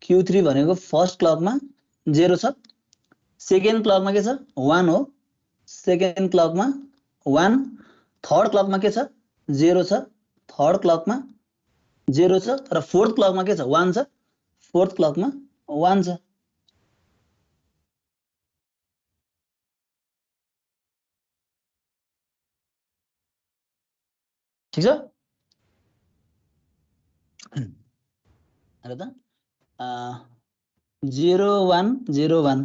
[SPEAKER 1] Q3 भनेको फर्स्ट क्लकमा 0 छ सेकेन्ड क्लकमा के छ 1 हो सेकेन्ड क्लकमा 1 थर्ड क्लकमा के छ 0 छ थर्ड क्लकमा 0 छ र फोर्थ क्लकमा के छ 1 छ फोर्थ क्लकमा 1 छ ठीक छ हेर त 0 1 0 1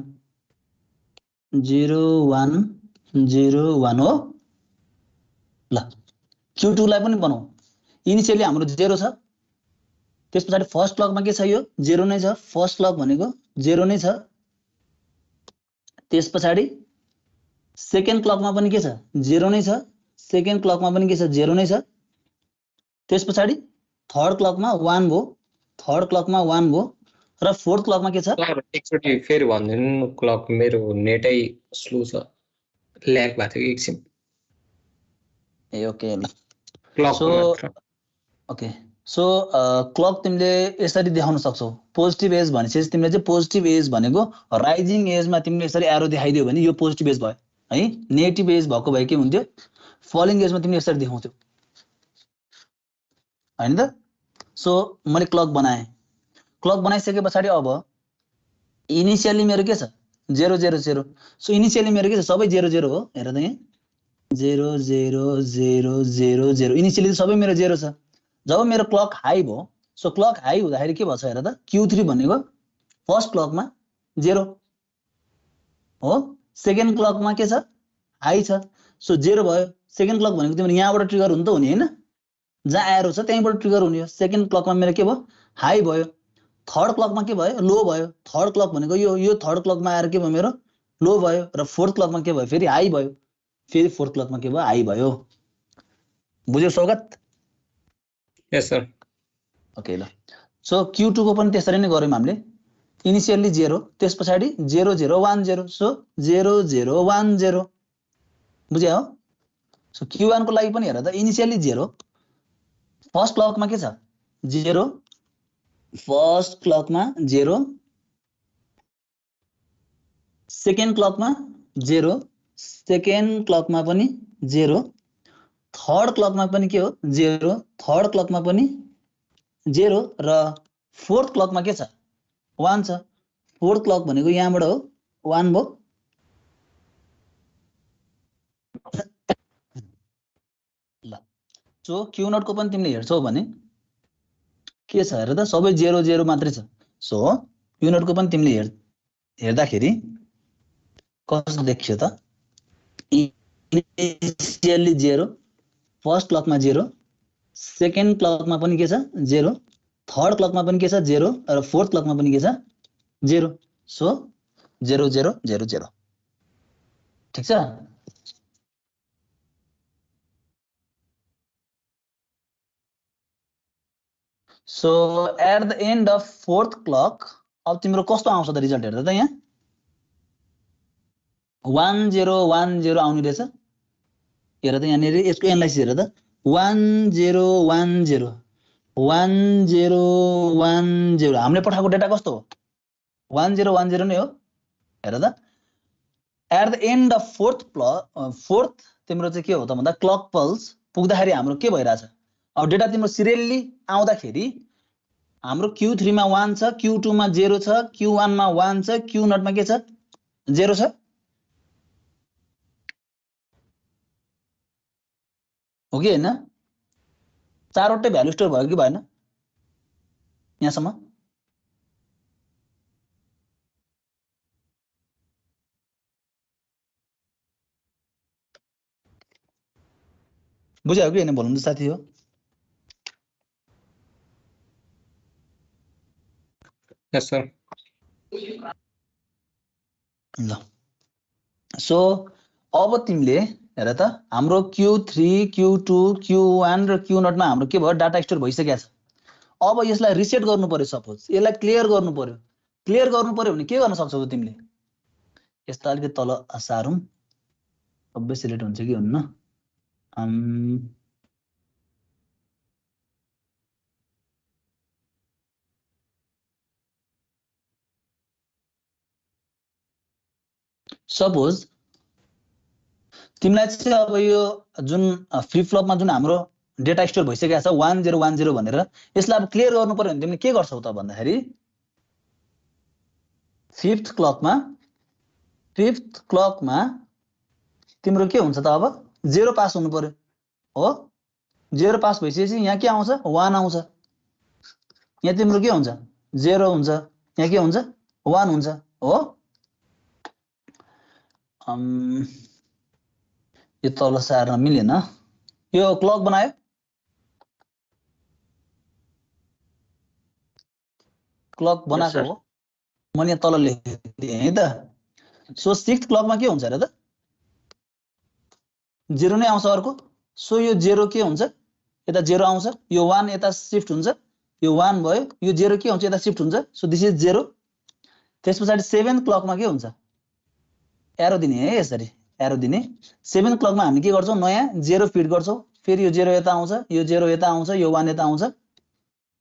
[SPEAKER 1] 0 1 0 1 हो ल Q2 लाई पनि बनाऊ इनिशियली हाम्रो 0 छ त्यसपछि फर्स्ट क्लकमा के छ यो 0 नै छ फर्स्ट क्लक भनेको 0 नै छ त्यसपछि सेकेन्ड क्लकमा पनि के छ 0 नै छ सेकेन्ड क्लकमा पनि के छ 0 नै छ त्यसपछि थर्ड क्लकमा 1 भयो थर्ड क्लकमा 1 भयो र फोर्थ क्लकमा के छ
[SPEAKER 2] एकचोटी फेरि भन्दिनु क्लक मेरो नेटै स्लो छ ल्याग भएको थियो एकछिन
[SPEAKER 1] ए ओके ल
[SPEAKER 2] clock
[SPEAKER 1] so okay so clock तिमीले यसरी देखाउन सक्छौ पोजिटिभ एज भनेपछि तिमीले चाहिँ पोजिटिभ एज भनेको राइजिङ एजमा तिमीले यसरी एरो देखाइदियो भने यो पोजिटिभ एज भयो है नेगेटिभ एज भएको भए के हुन्थ्यो फलिङ एजमा तिमीले यसरी देखाउँथ्यौ हैन त सो मैले क्लक बनाए क्लक बनाइसकेपछि अब इनिशियली मेरो के छ 0 0 0 सो इनिशियली मेरो के छ सबै 0 0 हो हेर त यहाँ 0 0 0 0 0 इनिशियली सबै मेरो 0 छ जब मेरो क्लक हाई भयो सो क्लक हाई हुँदाखेरि के भन्छ हेर त Q3 भनेको फर्स्ट क्लकमा 0 हो सेकेन्ड क्लकमा के छ हाई छ सो 0 भयो सेकेन्ड क्लक भनेको तिम्रो यहाँबाट ट्रिगर हुन त हुने हैन जहाँ एरो छ त्यहीँबाट ट्रिगर हुने हो सेकेन्ड क्लकमा मेरो के भयो हाई भयो थर्ड क्लकमा के भयो लो भयो थर्ड क्लक भनेको यो थर्ड क्लकमा आएर के भयो मेरो लो भयो र फोर्थ क्लकमा के भयो फेरि हाई भयो फेरि फोर्थ क्लकमा के भयो हाई भयो बुझ्यौ स्वागत
[SPEAKER 2] यस सर
[SPEAKER 1] ओके ल सो Q2 को पनि त्यसरी नै गर्यौं हामीले इनिशियली 0 त्यसपछि 0 0 1 0 सो 0 0 1 0 बुझ्यौ सो Q1 को लागि पनि हेर त इनिशियली 0 फर्स्ट क्लकमा के छ 0 फर्स्ट क्लकमा 0 सेकेन्ड क्लकमा 0, सेकेन्ड क्लकमा पनि 0, थर्ड क्लकमा पनि के हो 0, थर्ड क्लकमा पनि 0 र फोर्थ क्लकमा के छ 1 छ। फोर्थ क्लक भनेको यहाँबाट हो 1 भयो। ल सो क्यू नट को पनि तिमीले हेर्छौ भने के छ हेर त सबै 0 0 मात्रै छ। सो क्यू नट को पनि तिमीले हेर्दाखेरि कस्तो देखियो त इनिशियली 0, फर्स्ट क्लकमा 0, सेकेन्ड क्लकमा पनि के छ 0, थर्ड क्लकमा पनि के छ 0 र फोर्थ क्लकमा पनि के छ 0। सो 0 0 0 0 ठीक छ। So at the end of fourth clock अब तिम्रो कस्तो आउँछ त रिजल्ट हेर्दा त यहाँ 1 0 1 0 आउने रहेछ। हेर त यहाँनिर यसको एनालाइसिस हेर त 1 0 1 0 1 0 1 0 हामीले पठाएको डेटा कस्तो हो 1 0 1 0 नै हो। हेर त at the end of fourth तिम्रो चाहिँ के हो त भन्दा क्लक पल्स पुग्दाखेरि हाम्रो के भइरहेछ अब डेटा तिम्रो सिरियली आउँदाखेरि हाम्रो Q3 मा 1 छ, Q2 मा 0 छ, Q1 मा 1 छ, Q नट मा के छ 0 छ। हो कि हैन? चारवटै भ्यालु स्टोर भयो कि भएन यहाँसम्म? बुझ्यो कि हैन भन्नु त साथी हो?
[SPEAKER 2] यस सर।
[SPEAKER 1] ल सो अब तिमीले हेर त हाम्रो Q3 Q2 Q1 र Q नट मा हाम्रो के भयो डाटा स्टोर भइसकेको छ। अब यसलाई रिसेट गर्नु पर्यो। सपोज यसलाई क्लियर गर्नु पर्यो। क्लियर गर्नु पर्यो भने के गर्न सक्छौ तिमीले यस्ता अलिकति तल सारौं सबै सिलेक्ट हुन्छ कि हुन्न। सपोज तिमीलाई चाहिँ अब यो जुन फ्लिप फ्लपमा जुन हाम्रो डेटा स्टोर भइसकेको छ 1 0 1 0 भनेर यसलाई अब क्लियर गर्नु पर्यो भने तिमीले के गर्छौ त भन्दाखेरि फिफ्थ क्लकमा तिम्रो के हुन्छ त अब 0 पास हुनु पर्यो हो। 0 पास भइसकेपछि यहाँ के आउँछ 1 आउँछ। यहाँ तिम्रो के हुन्छ 0 हुन्छ। यहाँ के हुन्छ 1 हुन्छ हो। यो तल सार्न मिलेन। यो क्लक बनायो क्लक बनाएको हो मैले यहाँ तल लेखिदिएँ है त। सो सिक्स्थ क्लकमा के हुन्छ र त 0 नै आउँछ अर्को। सो यो 0 के हुन्छ यता 0 आउँछ। यो 1 यता शिफ्ट हुन्छ। यो 1 भयो। यो 0 के हुन्छ यता शिफ्ट हुन्छ। So this is 0। त्यसपछि 7th क्लकमा के हुन्छ एरो दिने है यसरी एरो दिने। 7th क्लकमा हामी के गर्छौं नयाँ 0 फिट गर्छौं। फेरि यो 0 यता आउँछ यो 0 यता आउँछ यो 1 यता आउँछ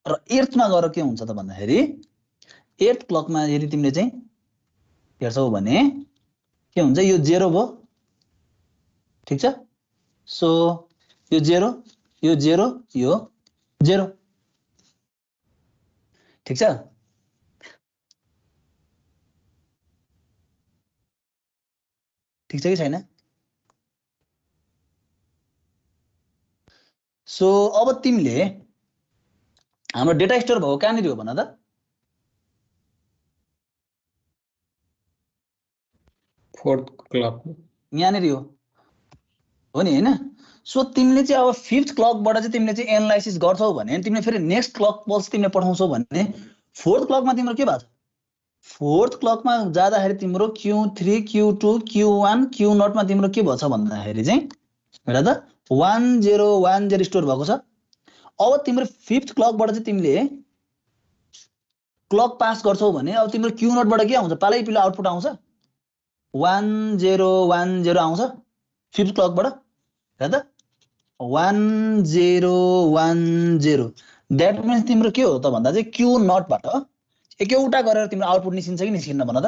[SPEAKER 1] र 8th मा गएर के हुन्छ त भन्दाखेरि 8th क्लकमा यदि तिमीले चाहिँ हेर्छौ भने के हुन्छ यो 0 भयो ठीक छ। सो यो 0 यो 0 यो 0 ठीक छ। ठीक छ कि छैन? सो अब तिमीले हाम्रो डेटा स्टोर भएको कहाँनिर हो भन त
[SPEAKER 2] फोर्थ क्लक
[SPEAKER 1] यहाँनिर हो नि हैन। सो तिमीले चाहिँ अब फिफ्थ क्लकबाट चाहिँ तिमीले चाहिँ एनालाइसिस गर्छौ भने तिमीले फेरि नेक्स्ट क्लक पल्स तिमीले पठाउँछौ भने फोर्थ क्लकमा तिम्रो के भएको छ फोर्थ क्लकमा जाँदाखेरि तिम्रो Q3 Q2 Q1 Q नटमा तिम्रो के भछ भन्दाखेरि चाहिँ हेर त 1 0 1 0 स्टोर भएको छ। अब तिम्रो फिफ्थ क्लकबाट चाहिँ तिमीले क्लक पास गर्छौ भने अब तिम्रो Q नटबाट के आउँछ पालै पिलो आउटपुट आउँछ 1 0 1 0 आउँछ फिफ्थ क्लकबाट। हेर त 1 0 1 0 दैट मिन्स तिम्रो के हो त भन्दा चाहिँ Q नटबाट एकैवटा गरेर तिम्रो आउटपुट निस्किन्छ कि निस्किन्न भन त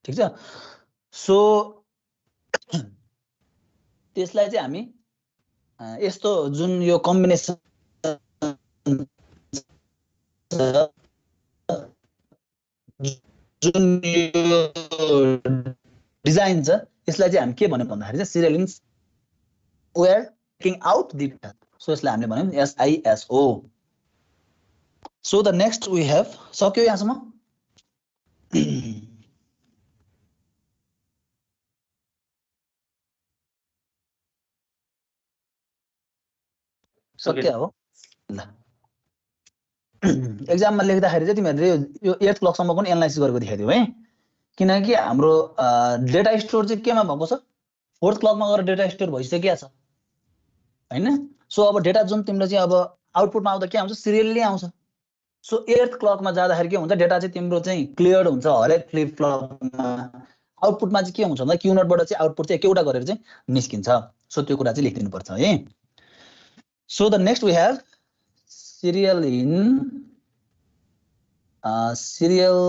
[SPEAKER 1] ठीक छ। सो त्यसलाई चाहिँ हामी यस्तो जुन यो कम्बिनेसन जुन यो डिजाइन छ यसलाई चाहिँ हामी के भन्यो भन्दाखेरि चाहिँ serial in where taking out the data. So यसलाई हामीले भन्यौं SISO. So the next we have सक्यो यहाँसम्म। सक्यो हो ल। एक्जाममा लेख्दाखेरि चाहिँ तिमीहरूले यो 8th क्लकसम्म पनि एनालाइसिस गरेको देखाइदियो है, किनकि हाम्रो डेटा स्टोर चाहिँ केमा भएको छ, 4th क्लकमा गएर डेटा स्टोर भइसकेको छ हैन। सो अब डेटा जुन तिम्रो चाहिँ अब आउटपुटमा आउँदा के आउँछ, सिरियली आउँछ। सो 8th क्लकमा जाँदाखेरि के हुन्छ, डेटा चाहिँ तिम्रो चाहिँ क्लियर हुन्छ हरेक फ्लिप फ्लपमा। आउटपुटमा चाहिँ के हुन्छ भन्दा क्यू नोटबाट चाहिँ आउटपुट चाहिँ एकैवटा गरेर चाहिँ निस्किन्छ। सो त्यो कुरा चाहिँ लेखिदिनु पर्छ है। So the next we have serial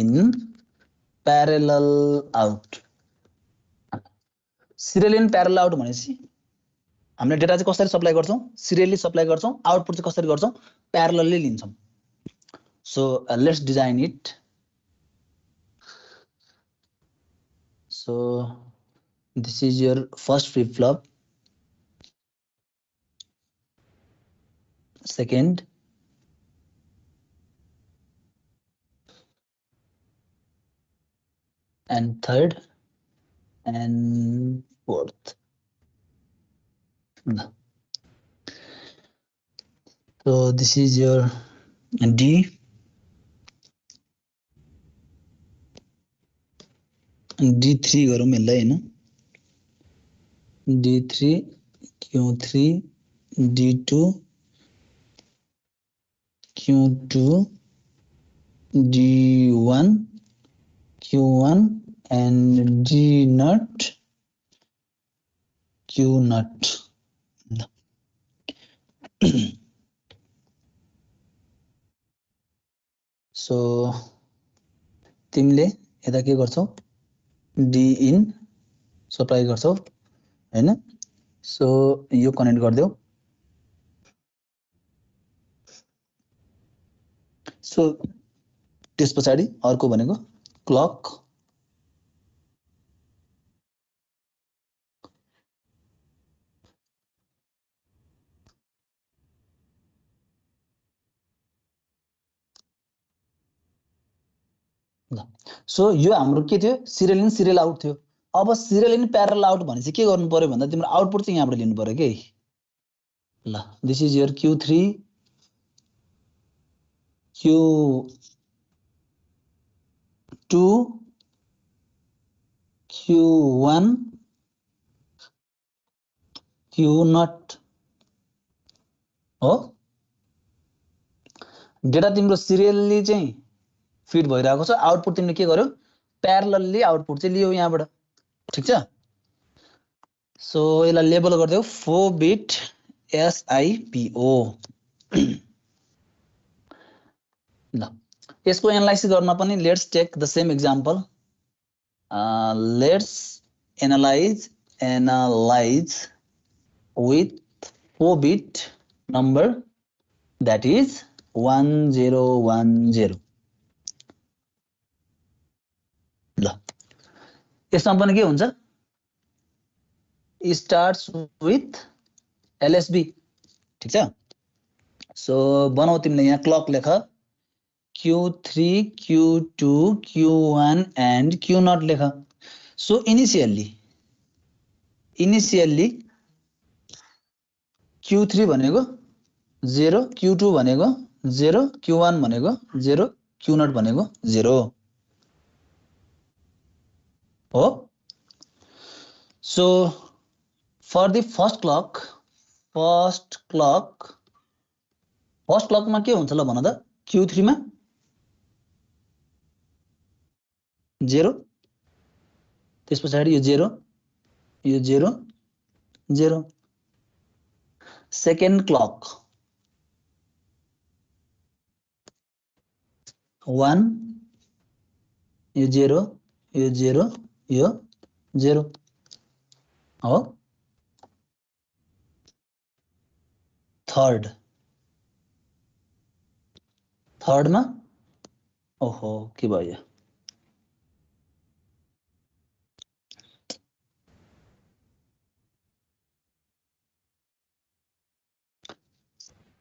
[SPEAKER 1] in parallel out. serial in parallel out भनेपछि हामीले डेटा चाहिँ कसरी सप्लाई गर्छौं, सिरियली सप्लाई गर्छौं, आउटपुट चाहिँ कसरी गर्छौं, प्यारलली लिन्छौं। So let's design it. So this is your first flip flop, second, and third, and fourth. So this is your D, D3 गरौँ यसलाई हैन, D3, Q3, D2, Q2, D1, Q1, and D0, Q0. So तिमीले यता के गर्छौ, D in supply गर्छौ हैन। So यो कनेक्ट गर्देऊ। सो त्यस पछाडी अर्को भनेको क्लक, ल। सो यो हाम्रो के थियो, सिरियल इन सिरियल आउट थियो। अब सिरियल इन प्यारलल आउट भनेपछि के गर्नु पर्यो भन्दा तिम्रो आउटपुट चाहिँ यहाँबाट लिनु पर्यो के। ल this is your Q3, Q2, Q1, Q0 हो। डेटा तिम्रो सिरियली चाहिँ फिड भइरहेको छ, आउटपुट तिमीले के गर्यो, प्यारलली आउटपुट चाहिँ लियो यहाँबाट। ठीक छ। सो यसलाई लेबल गर्देऊ 4 बिट SIPO। ल यसको एनालाइसिस गर्न पनि let's take the same example. Let's analyse with 4 bit number that is 1010। ल यसमा पनि के हुन्छ, starts with LSB। ठीक छ। सो बनाऊ तिमीले यहाँ क्लक लेख, Q3, Q2, Q1 and Q0 लेख। सो इनिशियली Q3 भनेको 0, Q2 भनेको 0, Q1 भनेको 0, Q0 भनेको 0 हो। सो फर द फर्स्ट क्लकमा के हुन्छ ल भन त, Q3 मा 0, त्यस पछाडी यो 0, यो 0, 0। सेकेन्ड क्लक 1, यो 0, यो 0 यो 0 हो थर्डमा ओहो के भयो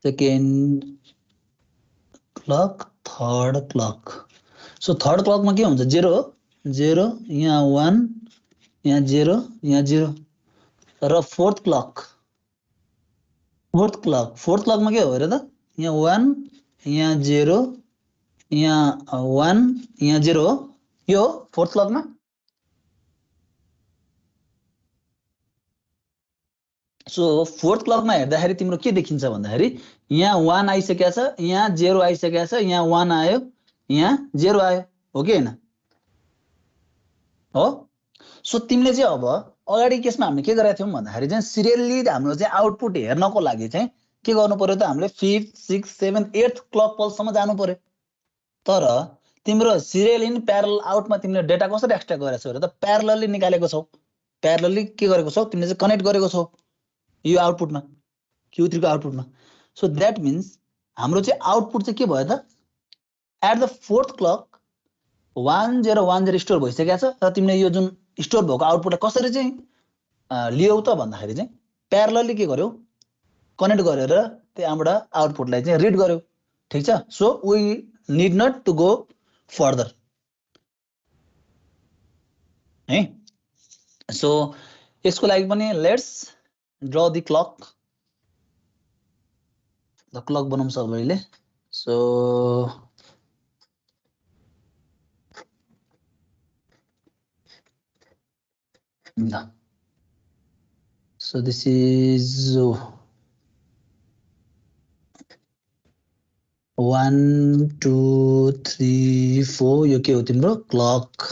[SPEAKER 1] second clock third clock so third क्लकमा के हुन्छ 0 0 यहाँ 1 यहाँ 0 यहाँ 0 र फोर्थ क्लकमा के हो हेर त यहाँ 1 यहाँ 0 यहाँ 1 यहाँ 0 हो यो फोर्थ क्लकमा सो फोर्थ क्लकमा हेर्दाखेरि तिम्रो के देखिन्छ भन्दाखेरि यहाँ 1 आइसकेको छ यहाँ 0 आइसकेको छ यहाँ 1 आयो यहाँ 0 आयो हो कि हैन हो सो तिमीले चाहिँ अब अगाडि केसमा हामीले के गरेका थियौं भन्दाखेरि चाहिँ सिरियली हाम्रो चाहिँ आउटपुट हेर्नको लागि चाहिँ के गर्नु पर्यो त हामीले 5th 6th 7th 8th clock पल्ससम्म जानु पर्यो तर तिम्रो सिरियल इन प्यारलल आउटमा तिमीले डेटा कसरी एक्सट्र्याक्ट गरेको छौ र त प्यारलली निकालेको छौ प्यारलली के गरेको छौ तिमीले चाहिँ कनेक्ट गरेको छौ यो आउटपुटमा Q3 को आउटपुटमा सो दैट मीन्स हाम्रो चाहिँ आउटपुट चाहिँ के भयो त at the fourth clock 1010 store भइसकेको छ र तिमीले यो जुन स्टोर भएको आउटपुटलाई कसरी चाहिँ लियौ त भन्दाखेरि चाहिँ प्यारलली के गर्यौ कनेक्ट गरेर त्यहाँबाट आउटपुटलाई चाहिँ रिड गर्यौ ठीक छ so we need not to go further है सो यसको लागि पनि लेट्स ड्र द क्लक बनाउँ सबैले सो so this is 1 2 3 4 यो के हो तिम्रो क्लक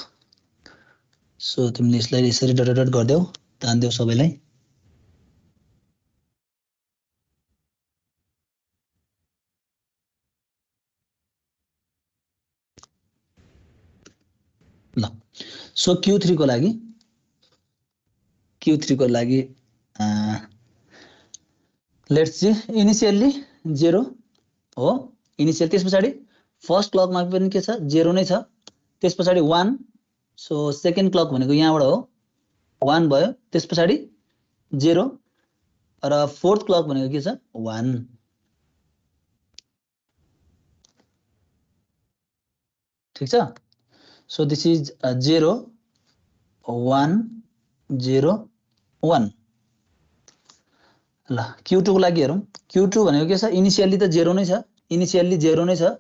[SPEAKER 1] सो तिमीले यसलाई यसरी डट डट गर्देऊ तान्देऊ सबैलाई ल सो Q3 को लागि लेट्स सी इनिशियली 0 हो इनिशियल त्यसपछि फर्स्ट क्लकमा पनि के छ 0 नै छ त्यसपछि 1 सो सेकेन्ड क्लक भनेको यहाँबाट हो 1 भयो त्यसपछि 0 र फोर्थ क्लक भनेको के छ 1 ठीक छ सो दिस इज 0 1 0 1 ल Q2 को लागि हेरौं Q2 भनेको के छ इनिशियली त 0 नै छ इनिशियली 0 नै छ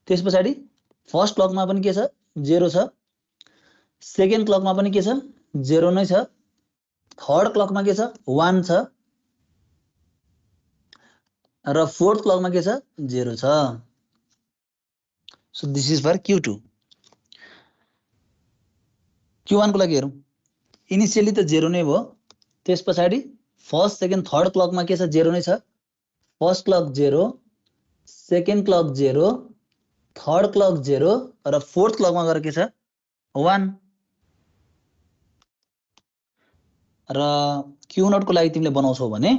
[SPEAKER 1] त्यसपछि फर्स्ट क्लकमा पनि के छ 0 छ सेकेन्ड क्लकमा पनि के छ 0 नै छ थर्ड क्लकमा के छ 1 छ र फोर्थ क्लकमा के छ 0 छ so this is for Q2 Q1 को लागि हेरौं इनिशियली त 0 नै भयो त्यसपछि फर्स्ट सेकेन्ड थर्ड क्लकमा के छ 0 नै छ first clock 0 second clock 0 third clock 0 र फोर्थ क्लकमा गएर के छ 1 र Q0 को लागि तिमीले बनाउँछौ भने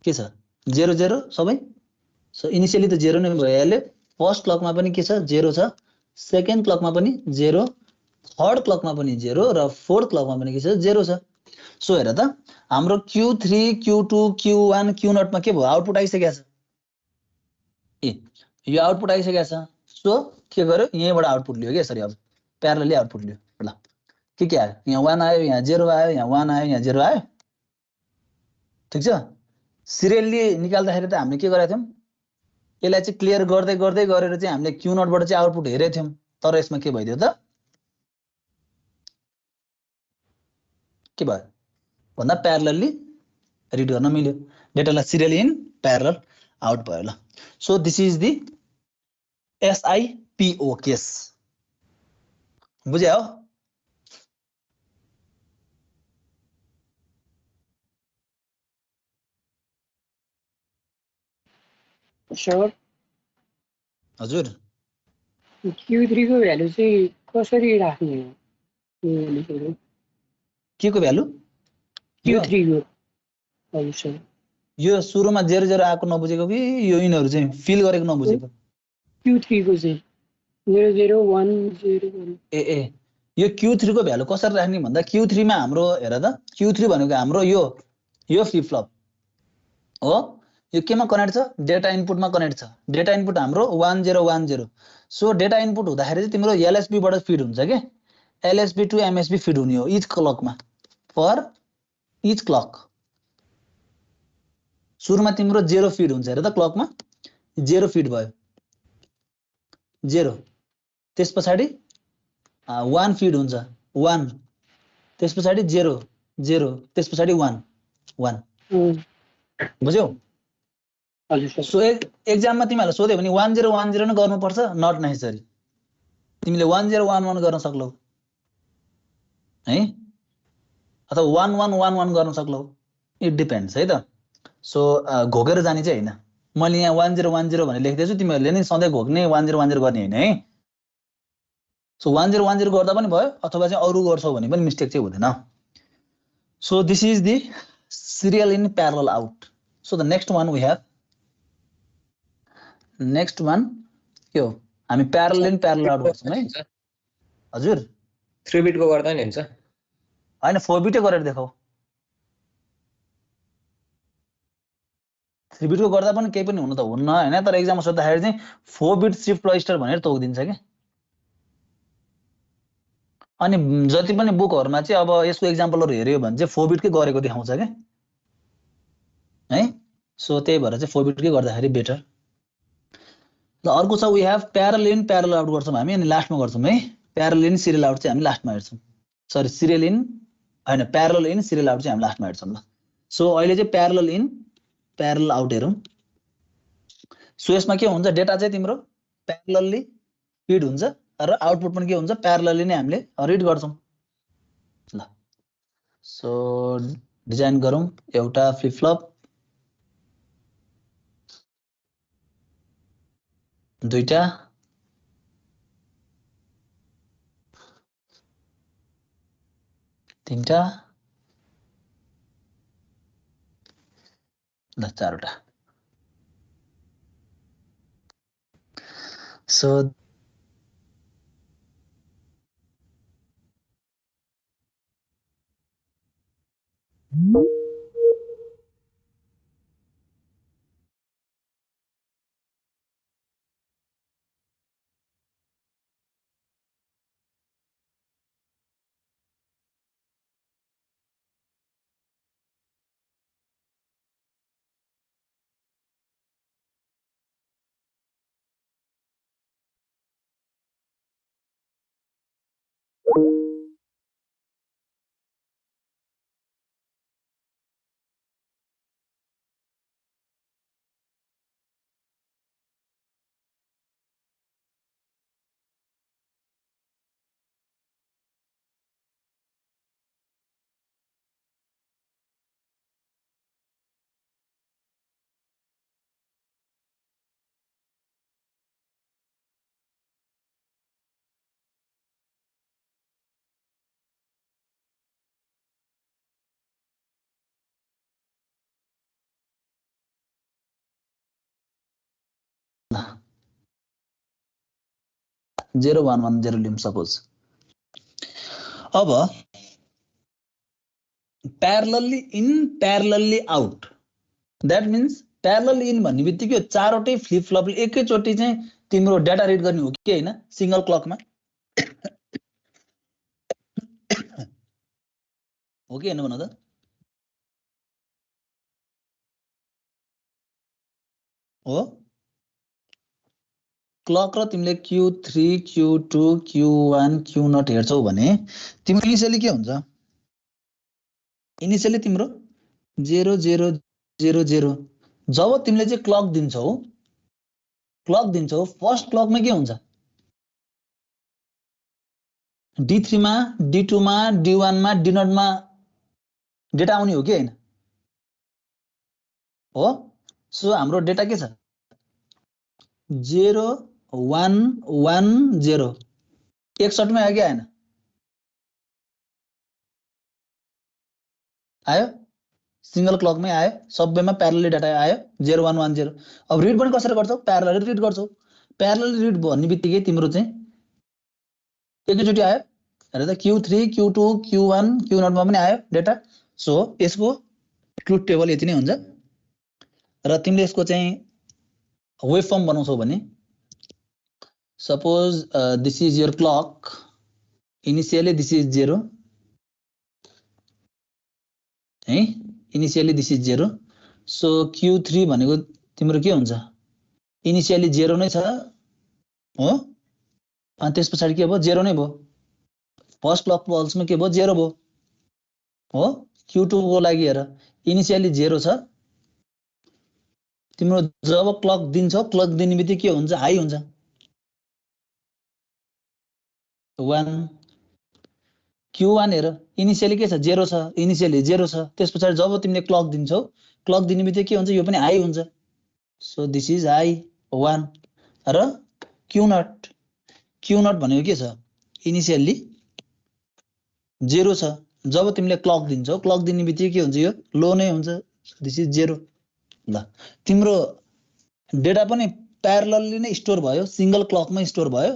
[SPEAKER 1] के छ 0 0 सबै सो इनिशियली त 0 नै भइहाल्यो फर्स्ट क्लकमा पनि के छ 0 छ सेकेन्ड क्लकमा पनि 0 थर्ड क्लकमा पनि 0 र फोर्थ क्लकमा पनि के छ 0 छ सो हेर त हाम्रो Q3 Q2 Q1 Q0 मा के भयो आउटपुट आइसकेको छ ए यो आउटपुट आइसकेको छ सो के गर्यो यहीबाट आउटपुट लियो के यसरी अब प्यारलली आउटपुट लियो ल के आयो यहाँ 1 आयो यहाँ 0 आयो यहाँ 1 आयो यहाँ 0 आयो ठीक छ सिरियली निकाल्दाखेरि त हामीले के गरेका थियौं यसलाई चाहिँ क्लियर गर्दै गर्दै गरेर चाहिँ हामीले Q0 बाट चाहिँ आउटपुट हेरेका थियौं तर यसमा के भइदियो त के भयो भन्दा प्यारलली रिड गर्न मिल्यो डेटालाई सिरियली इन प्यारलल आउट भयो ल so this is the SIPO case बुझ्यौ
[SPEAKER 4] Sure.
[SPEAKER 1] हजुर
[SPEAKER 5] Q3 को भ्यालु चाहिँ कसरी राख्ने हो
[SPEAKER 1] के को भ्यालु
[SPEAKER 5] Q3 को हजुर सर
[SPEAKER 1] यो सुरुमा 0 आएको नबुझेको कि यो यिनीहरु चाहिँ फिल गरेको नबुझेको
[SPEAKER 5] Q3 को चाहिँ 0 0 1 0
[SPEAKER 1] ए यो Q3 को भ्यालु कसरी राख्ने भन्दा Q3 मा हाम्रो हेर त Q3 भनेको हाम्रो यो फ्लिप फ्लप हो यो केमा कनेक्ट छ डेटा इनपुटमा कनेक्ट छ डेटा इनपुट हाम्रो 1010 सो डेटा इनपुट हुँदाखेरि चाहिँ तिम्रो LSB बाट फिड हुन्छ के LSB टु MSB फिड हुने हो इच क्लकमा फर इच क्लक सुरुमा तिम्रो 0 फिड हुन्छ हेर त क्लकमा 0 फिड भयो 0 त्यसपछि 1 फिड हुन्छ 1 त्यसपछि 0 0 त्यसपछि 1 1 बुझ्यौ
[SPEAKER 5] हजुर सर
[SPEAKER 1] सो एक्जाममा तिमीहरुले सोध्यो भने 1010 नै गर्नुपर्छ नट नेसेसरी तिमीले 1011 गर्न सक्लौ है अथवा 1111 गर्न सक्लौ इट डिपेन्ड्स है त सो घोकेर जाने चाहिँ हैन मैले यहाँ 1010 भनेर लेख्दै छु तिमीहरुले नि सधैँ घोक्ने 1010 गर्ने हैन है सो 1010 गर्दा पनि भयो अथवा चाहिँ अरु गर्छौ भने पनि मिस्टेक चाहिँ हुँदैन so this is the serial in parallel out so the next one we have next one के हो हामी parallel in parallel out गर्छौं है हजुर
[SPEAKER 2] 3 बिट को गर्दा नि हुन्छ
[SPEAKER 1] हैन 4 बिटै गरेर देखाऊ 3 बिट को गर्दा पनि केही पनि हुन त हुन्न हैन तर एक्जाममा सोध्दाखेरि चाहिँ 4 बिट शिफ्ट रजिस्टर भनेर तोकिदिन्छ के अनि जति पनि बुकहरुमा चाहिँ अब यसको एक्जाम्पलहरु हेर्यो भने चाहिँ 4 बिट कै गरेको देखाउँछ के है सो त्यही भएर चाहिँ 4 बिट कै गर्दाखेरि बेटर ल अर्को छ we have parallel in parallel out गर्छौं हामी अनि लास्टमा गर्छौं है प्यारलल इन सिरियल आउट चाहिँ हामी लास्टमा हेर्छौं सरी सिरियल इन हैन प्यारलल इन सिरियल आउट चाहिँ हामी लास्टमा हेर्छौं ल सो अहिले चाहिँ प्यारलल इन प्यारलल आउट हेरौं सो यसमा के हुन्छ डेटा चाहिँ तिम्रो प्यारलली फिड हुन्छ र आउटपुट पनि के हुन्छ प्यारलली नै हामीले रिड गर्छौं ल सो डिजाइन गरौं एउटा फ्लिप फ्लप दुईटा तीनटा ल चारवटा सो जेरो 1 1 0 लिम सपोज अब प्यारलली in प्यारलली out that means प्यारलली in भन्ने बित्तिकै चारवटै फ्लिप फ्लपले एकैचोटी चाहिँ तिम्रो डाटा रिड गर्ने हो कि हैन सिंगल क्लकमा हो कि हैन भन त हो क्लक र तिमीले Q3 Q2 Q1 Q0 हेर्छौ भने तिम्रो इनिशियली के हुन्छ इनिशियली तिम्रो 0 0 0 0 जब तिमीले चाहिँ क्लक दिन्छौ फर्स्ट क्लकमा के हुन्छ D3 मा D2 मा D1 मा D0 मा डेटा आउने हो कि हैन हो सो हाम्रो डेटा के छ 0 110 एकसठमै आयो कि आएन आयो सिंगल क्लकमै आयो सबैमा प्यारलली डाटा आयो 0110 अब रिड पनि कसरी गर्छौ प्यारलली रिड गर्छौ प्यारलली रिड भन्ने बित्तिकै तिम्रो चाहिँ एकैचोटि आयो हेर त Q3 Q2 Q1 Q0 मा पनि आयो डेटा सो यसको ट्रुथ टेबल यति नै हुन्छ र तिमीले यसको चाहिँ वेभ फर्म बनाउँछौ भने suppose this is your clock initially this is 0 है initially this is 0 so Q3 भनेको तिम्रो के हुन्छ इनिशियली 0 नै छ हो अनि त्यसपछि के भयो 0 नै भयो फर्स्ट क्लक पल्समा के भयो 0 भयो हो Q2 को लागि हेर इनिशियली 0 छ तिम्रो जब क्लक दिन्छौ क्लक दिने बित्तिकै के हुन्छ हाई हुन्छ 1 Q1 हेर इनिशियली के छ 0 छ इनिशियली 0 छ त्यसपछि जब तिमीले क्लक दिन्छौ क्लक दिने बित्तिकै के हुन्छ यो पनि हाई हुन्छ सो दिस इज हाई 1 र Q0 भनेको के छ इनिशियली 0 छ जब तिमीले क्लक दिन्छौ क्लक दिने बित्तिकै के हुन्छ यो लो नै हुन्छ दिस इज 0 ल तिम्रो डेटा पनि प्यारलली नै स्टोर भयो सिंगल क्लकमै स्टोर भयो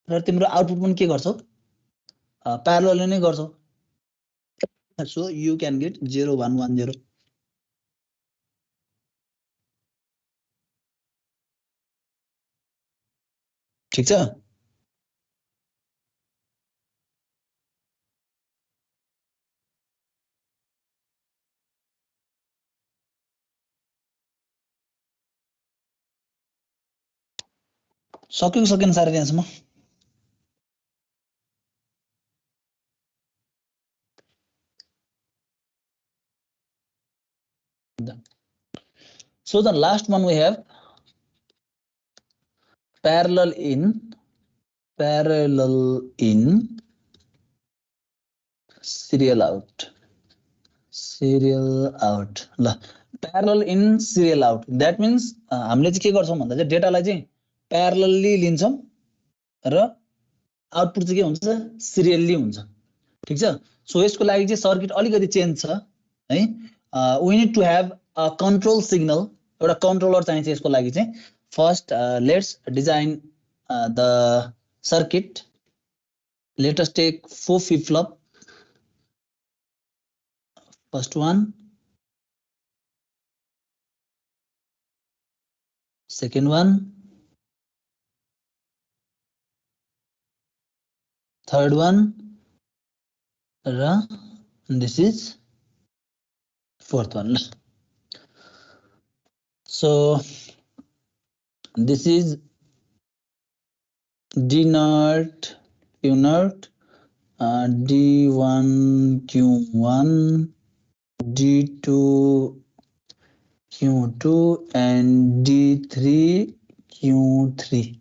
[SPEAKER 1] र तिम्रो आउटपुट पनि के गर्छौ प्यारलली नै गर्छौ सो यु क्यान गेट 0110 ठीक छ सक्यो सकेन सारे त्यहाँसम्म so the last one we have parallel in serial out ल parallel in serial out that means हामीले चाहिँ के गर्छौं भन्दा चाहिँ डेटालाई चाहिँ प्यारलली लिन्छौं र आउटपुट चाहिँ के हुन्छ सिरियली हुन्छ ठीक छ सो यसको लागि चाहिँ सर्किट अलिकति चेन्ज छ है we need to have a control signal एउटा कन्ट्रोलर चाहिन्छ यसको लागि चाहिँ first let's design the circuit let us take 4 flip-flop first one second one third one ra this is fourth one so this is D naught Q naught D1 Q1 D2 Q2 and D3 Q3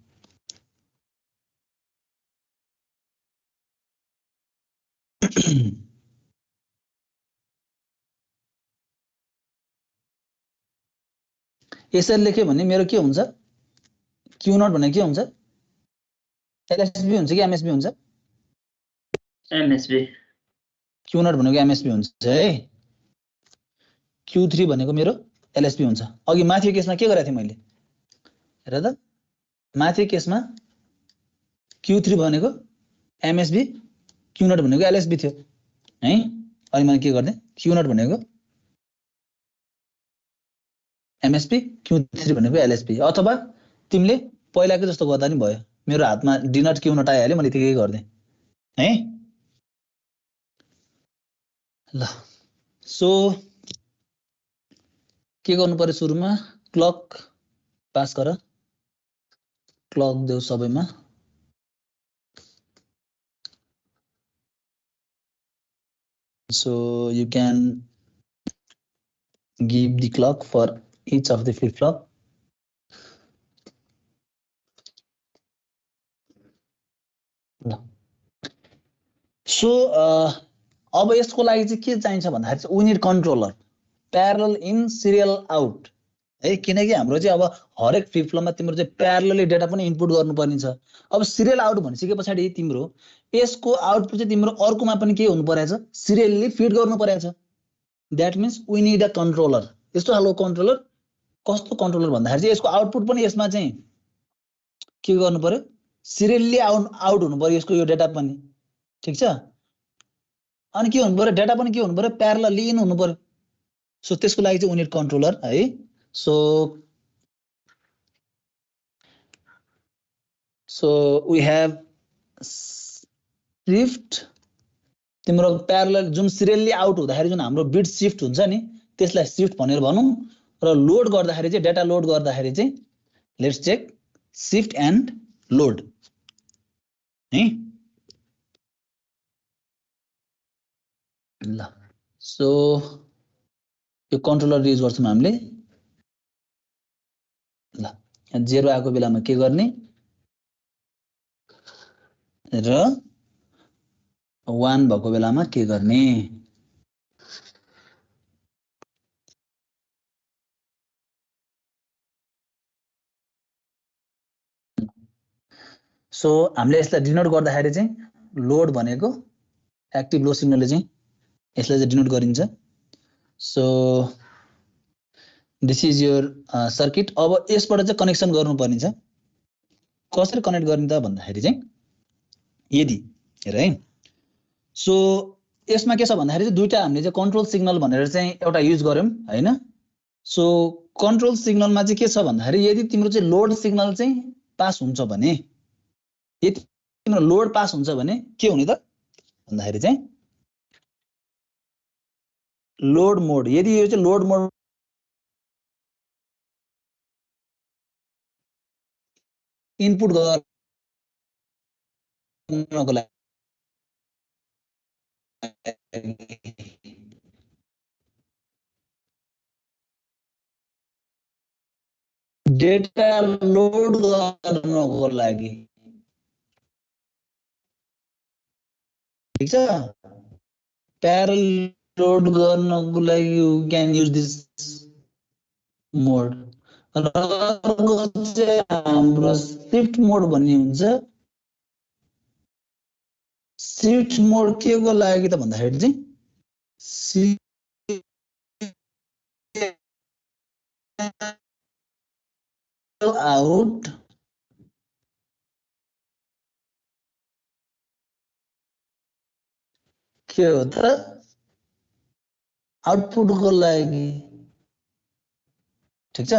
[SPEAKER 1] यसरी लेख्यो भने मेरो के हुन्छ Q naught भने के हुन्छ LSB हुन्छ कि MSB हुन्छ
[SPEAKER 3] MSB
[SPEAKER 1] Q naught भनेको MSB हुन्छ है Q3 भनेको मेरो LSB हुन्छ अघि माथिको केसमा के गरेको थिए मैले हेर त माथिको केसमा Q3 भनेको MSB Q naught भनेको LSB थियो है अनि मैले के गर्दै Q naught भनेको MSB Q3 भनेको LSB अथवा तिमीले पहिलाको जस्तो गर्दा नि भयो मेरो हातमा D naught Q naught आइहाल्यो मैले त्यही गर्दै है ल सो के गर्नु पर्यो सुरुमा क्लक पास गर क्लक देऊ सबैमा so you can give the clock for each of the flip flop so अब यसको लागि चाहिँ के चाहिन्छ भन्दाखेरि चाहिँ we need controller parallel in serial out है, किनकि हाम्रो चाहिँ अब हरेक फ्लिप फ्लपमा तिम्रो चाहिँ प्यारलली डेटा पनि इनपुट गर्नुपर्ने छ। अब सिरियल आउट भनिसके पछाडि तिम्रो यसको आउटपुट चाहिँ तिम्रो अर्कोमा पनि के हुनु परेछ, सिरियली फिड गर्नु परेछ। That means we need a controller. यस्तो खालको कन्ट्रोलर, कस्तो कन्ट्रोलर भन्दाखेरि चाहिँ यसको आउटपुट पनि यसमा चाहिँ के गर्नु पर्यो, सिरियली आउट हुनु पर्यो यसको यो डेटा पनि, ठिक छ। अनि के हुनु पर्यो, डेटा पनि के हुनु पर्यो, प्यारलली इन हुनु पर्यो। सो त्यसको लागि चाहिँ वी निड कन्ट्रोलर है। So we have shift, तिम्रो प्यारलल जुन सिरियली आउट हुँदाखेरि जुन हाम्रो बिट शिफ्ट हुन्छ नि त्यसलाई शिफ्ट भनेर भनौं। र लोड गर्दाखेरि चाहिँ डेटा लोड गर्दाखेरि चाहिँ let's check shift and load है। ल सो यो कन्ट्रोलर युज गर्छौं हामीले। ल यहाँ 0 आएको बेलामा के गर्ने र 1 भएको बेलामा के गर्ने। सो हामीले यसलाई डिनोट गर्दाखेरि चाहिँ लोड भनेको एक्टिभ लो सिग्नलले चाहिँ यसलाई चाहिँ डिनोट गरिन्छ। So this is your circuit. अब यसबाट चाहिँ कनेक्सन गर्नुपर्ने छ। कसरी कनेक्ट गर्ने त भन्दाखेरि चाहिँ यदि हेर है। सो यसमा के छ भन्दाखेरि चाहिँ दुईटा हामीले चाहिँ कन्ट्रोल सिग्नल भनेर चाहिँ एउटा युज गर्यौं हैन। सो कन्ट्रोल सिग्नलमा चाहिँ के छ भन्दाखेरि यदि तिम्रो चाहिँ लोड सिग्नल चाहिँ पास हुन्छ भने, यदि तिम्रो लोड पास हुन्छ भने के हुने त भन्दाखेरि चाहिँ लोड मोड, यदि यो चाहिँ लोड मोड इनपुट गर्नको लागि डेटा लोड गर्नको लागि, ठीक छ, प्यारल लोड गर्नको लागि यु क्यान युज दिस मोड। र अर्को चाहिँ हाम्रो शिफ्ट मोड भन्ने हुन्छ। शिफ्ट मोड के को लागि त भन्दाखेरि चाहिँ आउट के हो त आउटपुट को लागि, ठीक छ।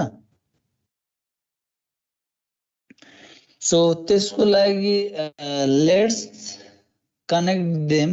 [SPEAKER 1] सो त्यसको लागि let's connect them.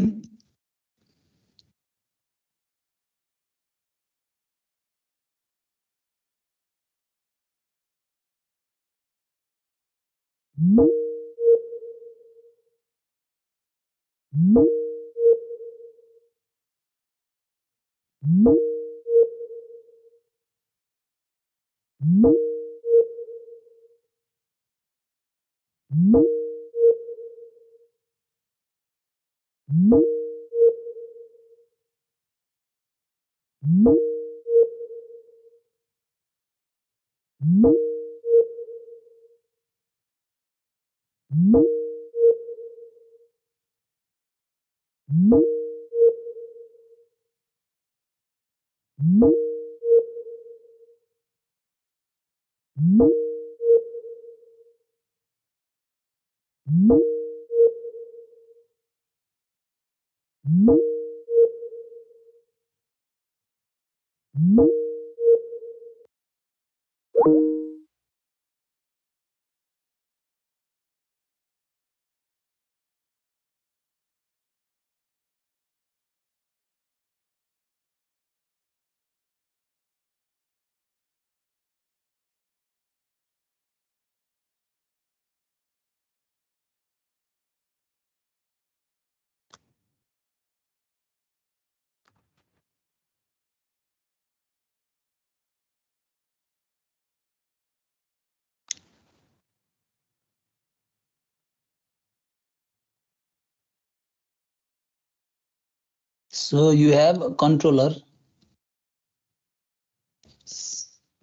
[SPEAKER 1] So you have a controller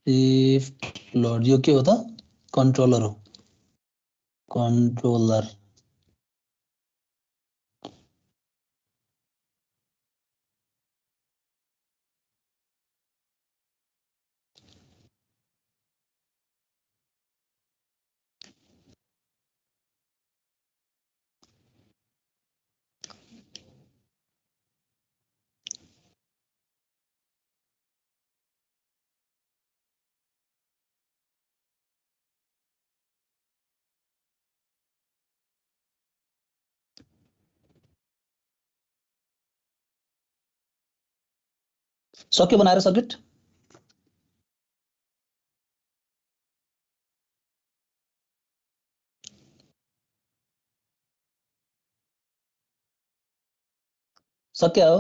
[SPEAKER 1] shift load यो के हो त कन्ट्रोलर हो कन्ट्रोलर सक्यो बनाएर सर्किट सक्या हो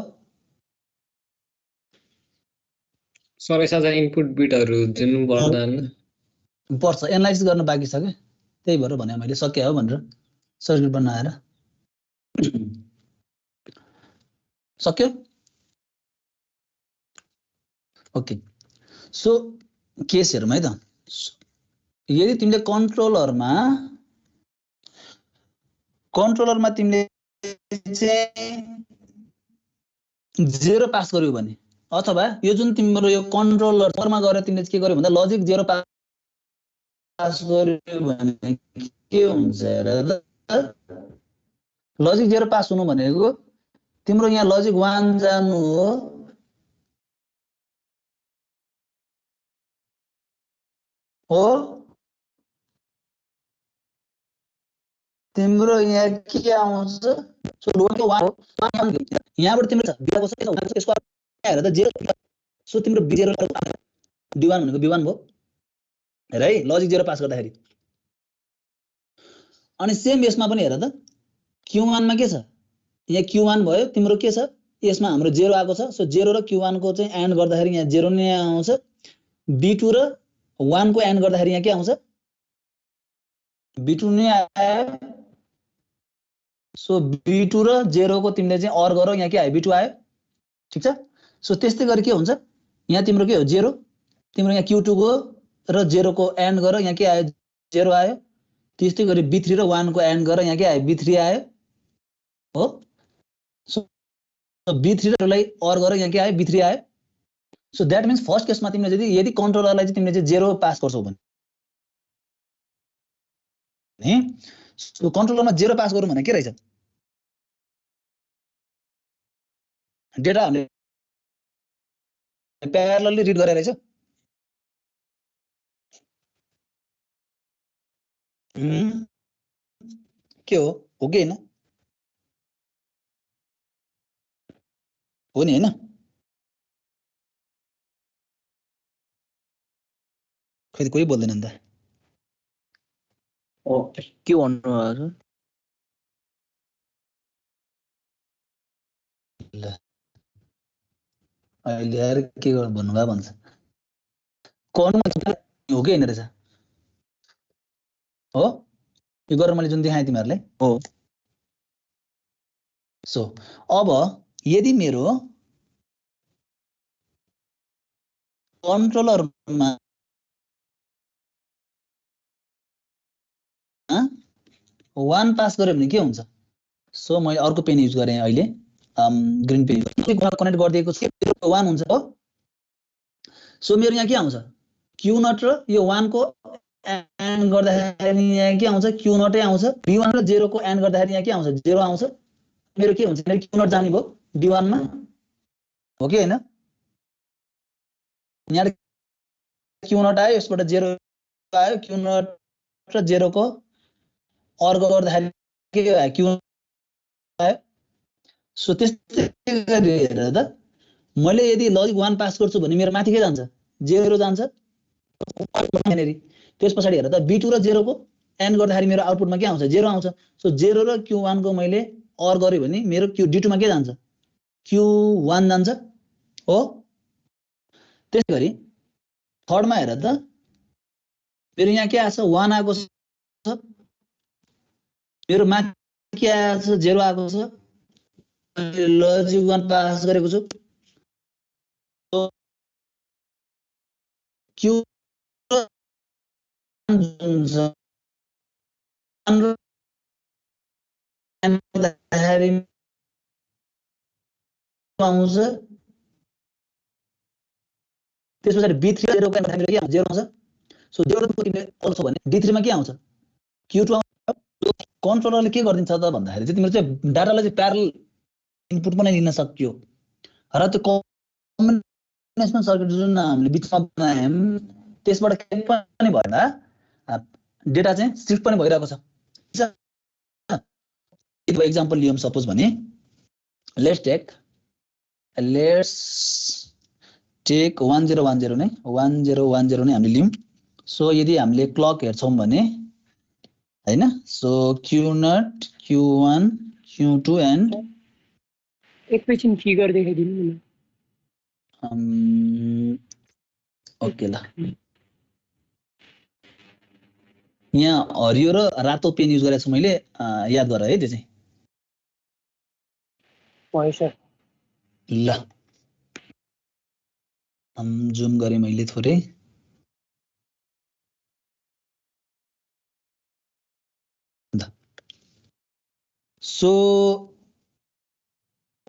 [SPEAKER 2] सबै साझा इनपुट बिटहरु दिनु पर्दैन
[SPEAKER 1] पर्छ एनालाइज गर्न बाँकी छ के त्यही भएर भने मैले सक्या हो भनेर सर्किट बनाएर सक्यो ओके सो केस हेरौँ है त यदि तिमीले कन्ट्रोलरमा तिमीले चाहिँ 0 पास गर्यौ भने अथवा यो जुन तिम्रो यो कन्ट्रोलरमा गएर तिमीले के गर्यौ भन्दा लजिक 0 पास गर्यौ भने के हुन्छ र लजिक 0 पास हुनु भनेको तिम्रो यहाँ लजिक 1 जानु हो तिम्रो यहाँ के आउँछ सो लोडको 1 हो यहाँबाट तिम्रो बिटाको छ त्यसको हेर त 0 सो तिम्रो b0 d1 भनेको b1 भयो हेर है लजिक 0 पास गर्दाखेरि अनि सेम यसमा पनि हेर त q1 मा के छ यहाँ q1 भयो तिम्रो के छ यसमा हाम्रो 0 आएको छ सो 0 र q1 को चाहिँ एन्ड गर्दाखेरि यहाँ 0 नै आउँछ b2 र 1 को एन्ड गर्दाखेरि यहाँ के आउँछ b2 नै आयो सो b2 र 0 को तिमीले चाहिँ अर गरौ यहाँ के आयो b2 आयो ठीक छ सो त्यस्तै गरी के हुन्छ यहाँ तिम्रो के हो 0 तिम्रो यहाँ q2 को र 0 को एन्ड गर यहाँ के आयो 0 आयो त्यस्तै गरी b3 र 1 को एन्ड गर यहाँ के आयो b3 आयो हो सो b3 र लाई अर गर यहाँ के आयो b3 आयो सो दैट मीन्स फर्स्ट केसमा तिमीले यदि कन्ट्रोलरलाई चाहिँ तिमीले चाहिँ 0 पास गर्छौ भने सो कन्ट्रोलरमा 0 पास गरौँ भने के रहेछ डेटा हामीले प्यारलली रिड गरे रहेछ के हो कि हैन हो नि हैन खै कोही बोल्दैन नि त
[SPEAKER 3] ओके
[SPEAKER 4] के भन्नु हजुर
[SPEAKER 1] ल अहिले यार के भन्नु भा भन्छ कौन हो कि हैन रहेछ हो यो गरेर मैले जुन देखाएँ तिमीहरुलाई
[SPEAKER 4] हो
[SPEAKER 1] सो अब यदि मेरो कन्ट्रोलरमा 1 पास गर्यो भने के हुन्छ सो मैले अर्को पेन युज गरे अहिले ग्रीन पेन कनेक्ट गरिदिएको छु 1 हुन्छ हो सो मेरो यहाँ के आउँछ q0 र यो 1 को एन्ड गर्दाखेरि यहाँ के आउँछ q0 आउँछ b1 र 0 को एन्ड गर्दाखेरि यहाँ के आउँछ 0 आउँछ मेरो के हुन्छ मेरो q0 जाने भयो d1 मा हो कि हैन यहाँ q0 आयो यसबाट 0 आयो q0 र 0 को अर गर्दाखेरि के आयो q आयो सो त्यस्तै गरी हेर त मैले यदि लजिक 1 पास गर्छु भने मेरो माथि के जान्छ 0 जान्छ त्यसपछि हेर त b2 र 0 को एन्ड गर्दाखेरि मेरो आउटपुटमा के आउँछ 0 आउँछ सो 0 र q1 को मैले अर गर्यो भने मेरो d2 मा के जान्छ q1 जान्छ हो त्यसैगरी थर्ड मा हेर त मेरो यहाँ के आछ 1 आएको छ मेरो माथि के आएको छ 0 आएको छ लजिक 1 पास गरेको छु q आउँछ त्यस पछाडि B3 0 को के आउँछ सो 0 तिमीले अल्सो भने D3 मा के आउँछ Q2 आउँछ कन्ट्रोलरले के गर्दिन्छ त भन्दाखेरि चाहिँ तिम्रो चाहिँ डाटालाई चाहिँ प्यारल इनपुट पनि लिन सक्यो र त्यो कम्बिनेसनल सर्किट जुन हामीले बिचमा बनायौं त्यसबाट के पनि भएन डेटा चाहिँ शिफ्ट पनि भइरहेको छ यो एक्जाम्पल लियौं सपोज भने लेट्स टेक 1010 नै 1010 नै हामीले लियौं सो यदि हामीले क्लक हेर्छौं भने हैन so Q0 Q1 Q2 and
[SPEAKER 5] एकैछिन फिगर देखाइदिनु न
[SPEAKER 1] ओके ल यहाँ हरियो र रातो पेन युज गरेको छु मैले याद गर है त्यो चाहिँ
[SPEAKER 5] भयो सर
[SPEAKER 1] ल जुम गरे मैले थोरै सो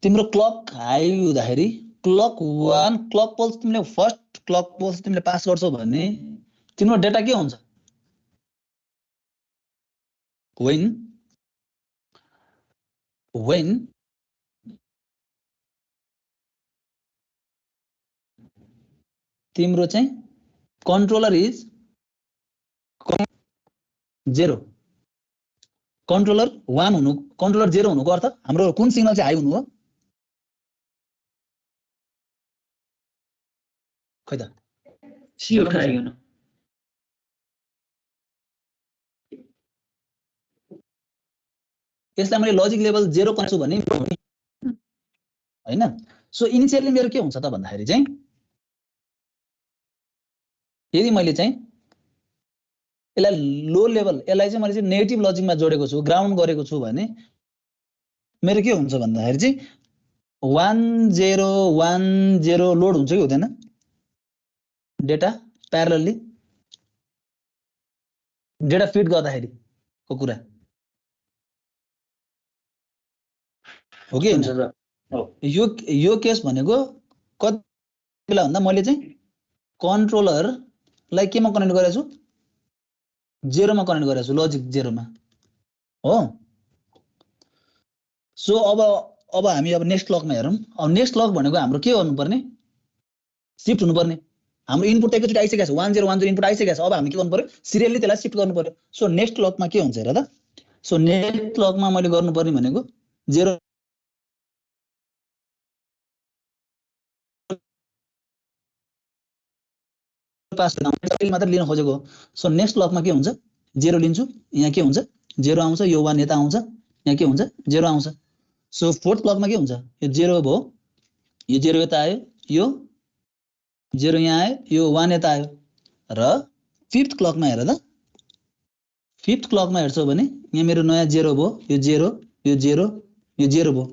[SPEAKER 1] तिम्रो क्लक हाई हुँदाखेरि क्लक 1 क्लक पल्स तिमीले फर्स्ट क्लक पल्स तिमीले पास गर्छौ भने तिम्रो डेटा के हुन्छ when तिम्रो चाहिँ कन्ट्रोलर इज 0 कन्ट्रोलर 1 हुनु कन्ट्रोलर 0 हुनुको अर्थ हाम्रो कुन सिग्नल चाहिँ हाई हुनु हो खै त
[SPEAKER 3] सियो खाइ हुनु
[SPEAKER 1] यसलाई मैले लजिक लेभल 0 गर्छु भने हैन सो इनिशियली मेरो के हुन्छ त भन्दाखेरि चाहिँ यदि मैले चाहिँ यसलाई लो लेभल यसलाई चाहिँ मैले चाहिँ नेगेटिभ लजिकमा जोडेको छु ग्राउन्ड गरेको छु भने मेरो के हुन्छ भन्दाखेरि चाहिँ 1010 लोड हुन्छ कि हुँदैन डेटा प्यारलली डेटा फिड गर्दाखेरि को कुरा हो कि यो केस भनेको कति बेला भन्दा मैले चाहिँ कन्ट्रोलरलाई केमा कनेक्ट गरेको छु 0 मा कनेक्ट गरेको छु लजिक 0 मा हो सो अब हामी अब नेक्स्ट क्लकमा हेरौं अब नेक्स्ट क्लक भनेको हाम्रो के गर्नुपर्ने शिफ्ट हुनुपर्ने हाम्रो इनपुट एकैचोटी आइसकेको छ 1010 इनपुट आइसकेको छ अब हामी के गर्नु पर्यो सिरियली त्यसलाई शिफ्ट गर्नु पर्यो सो नेक्स्ट क्लकमा के हुन्छ हेर त सो नेक्स्ट क्लकमा मैले गर्नुपर्ने भनेको 0 पास मात्र लिन खोजेको सो नेक्स्ट क्लकमा के हुन्छ 0 लिन्छु यहाँ के हुन्छ 0 आउँछ यो 1 यता आउँछ यहाँ के हुन्छ 0 आउँछ सो फोर्थ क्लकमा के हुन्छ यो 0 भयो यो 0 यता आयो यो 0 यहाँ आयो यो 1 यता आयो र फिफ्थ क्लकमा हेर त फिफ्थ क्लकमा हेर्छौ भने यहाँ मेरो नयाँ 0 भयो यो 0 यो 0 यो 0 भयो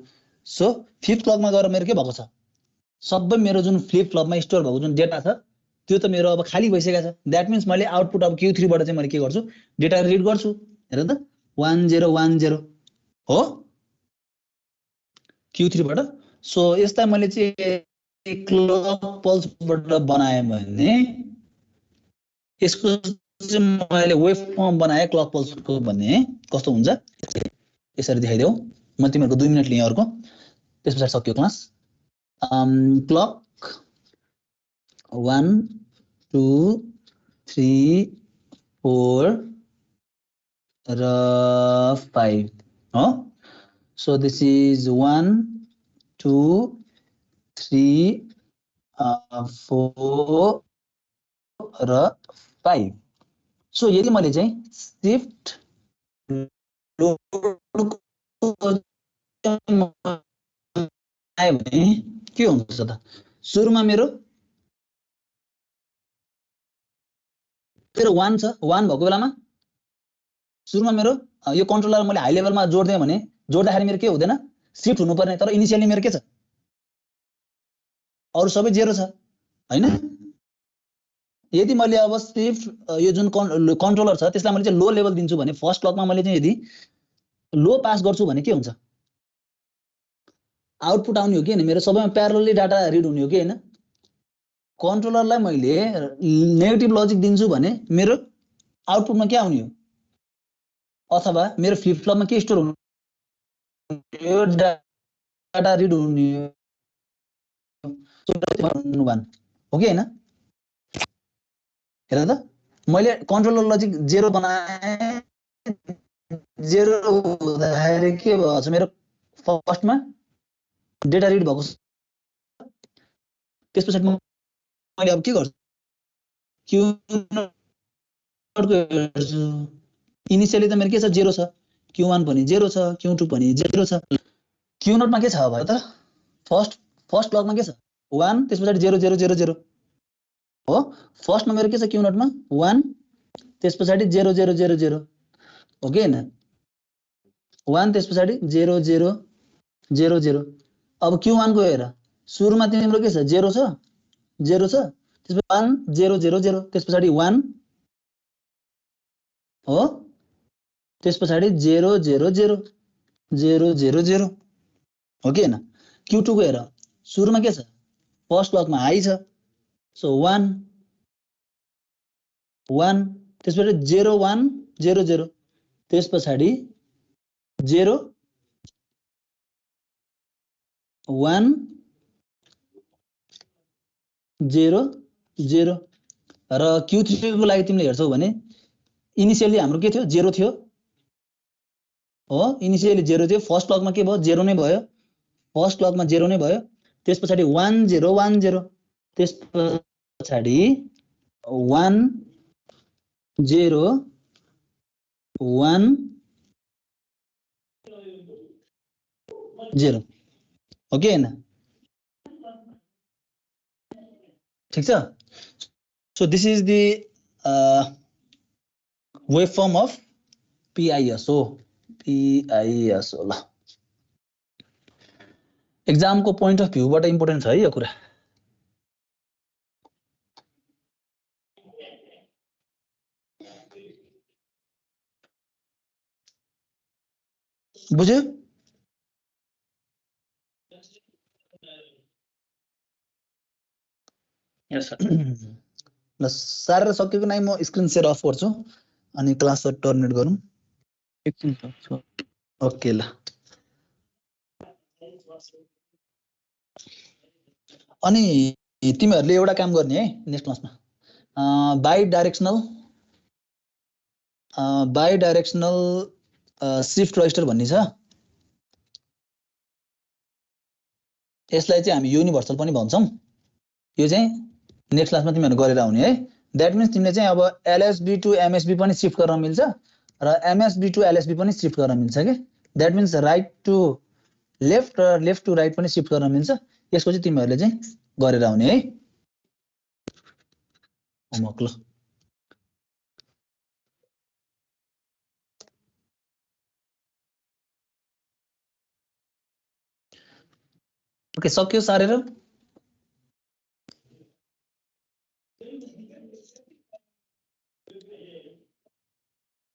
[SPEAKER 1] सो फिफ्थ क्लकमा गएर मेरो के भएको छ सबै मेरो जुन फ्लिप फ्लपमा स्टोर भएको जुन डेटा छ त्यो त मेरो अब खाली भइसकेको छ दैट मीन्स मैले आउटपुट अब Q3 बाट चाहिँ मैले के गर्छु डेटा रिड गर्छु हेर त 1010 हो Q3 बाट सो यसलाई मैले चाहिँ क्लक पल्स बाट बनाए भने यसको चाहिँ मैले वेभ फर्म बनाए क्लक पल्स को भन्ने कस्तो हुन्छ यसरी देखाइदेऊ म तिमीहरुको 2 मिनेट लिएँ अर्को त्यसपछि सक्यो क्लास क्लक 1 2 3 4 र 5 हो so this is 1 2 3 4 र 5 so यदि मैले चाहिँ शिफ्ट आयो भने के हुन्छ त सुरुमा मेरो 1 छ 1 भएको बेलामा सुरुमा मेरो यो कन्ट्रोलर मैले हाई लेभलमा जोड्दै भने जोड्दाखेरि मेरो के हुँदैन शिफ्ट हुनुपर्ने तर इनिशियली मेरो के छ अरु सबै 0 छ हैन यदि मैले अब सिफ्ट यो जुन कन्ट्रोलर छ त्यसलाई मैले चाहिँ लो लेभल दिन्छु भने फर्स्ट क्लकमा मैले चाहिँ यदि लो पास गर्छु भने के हुन्छ आउटपुट आउने हो कि हैन मेरो सबैमा प्यारलली डाटा रिड हुने हो कि हैन कन्ट्रोलरलाई मैले नेगेटिभ लजिक दिन्छु भने मेरो आउटपुटमा के आउने हो अथवा मेरो फ्लिप फ्लपमा के स्टोर हुने यो डाटा रिड हुने हो कि हैन हेर त मैले कन्ट्रोलर लजिक 0 बनाए 0 हुँदाखेरि के भन्छ मेरो फर्स्टमा डेटा रिड भएको छ त्यसपछि मैले अब के गर्छु क्यू नोटको हेर्छु इनिशियली त मेरो के छ 0 छ Q1 पनि 0 छ Q2 पनि 0 छ Q नोटमा के छ भयो त फर्स्ट क्लकमा के छ 1 त्यसपछि 0 0 0 0 हो फर्स्ट मा मेरो के छ Q नोटमा 1 त्यसपछि 0 0 0 0 हो कि हैन 1 त्यसपछि 0 0 0 0 अब Q1 को हेर सुरुमा तिम्रो के छ 0 छ त्यसपछि 1 0 0 0 त्यसपछि 1 हो त्यसपछि 0 0 0 0 0 0 हो कि हैन Q2 को हेर सुरुमा के छ फर्स्ट क्लकमा हाई छ सो 1 1 त्यसपछि 0 1 0 0 त्यसपछि 0 1 0 0 र Q3 को लागि तिमीले हेर्छौ भने इनिशियली हाम्रो के थियो 0 थियो हो इनिशियली 0 थियो फर्स्ट क्लकमा के भयो 0 नै भयो फर्स्ट क्लकमा 0 नै भयो त्यसपछि 1 0 1 0 त्यसपछि 1 0 1 0 ओके हैन ठीक छ so this is the waveform of PISO ल एक्जाम को पोइन्ट अफ भ्यूबाट इम्पोर्टेन्ट छ है यो कुरा बुझ्यो
[SPEAKER 3] यस सर
[SPEAKER 1] ल सारेर सकेको नै म स्क्रिन शेयर अफ गर्छु अनि क्लास टर्मिनेट गरौँ
[SPEAKER 5] एकछिन सर
[SPEAKER 1] ओके ल अनि तिमीहरुले एउटा काम गर्ने है नेक्स्ट क्लासमा बाइ डाइरेक्सनल शिफ्ट रजिस्टर भन्ने छ यसलाई चाहिँ हामी युनिभर्सल पनि भन्छौं यो चाहिँ नेक्स्ट क्लासमा तिमीहरु गरेर आउने है दैट मिन्स तिमीले चाहिँ अब LSB टु MSB पनि शिफ्ट गर्न मिल्छ र MSB टु LSB पनि शिफ्ट गर्न मिल्छ के that means right to left र लेफ्ट टु राइट पनि शिफ्ट गर्न मिल्छ यसको चाहिँ तिमीहरुले चाहिँ गरेर आउने है होमवर्क ल ओके सक्यो सारेर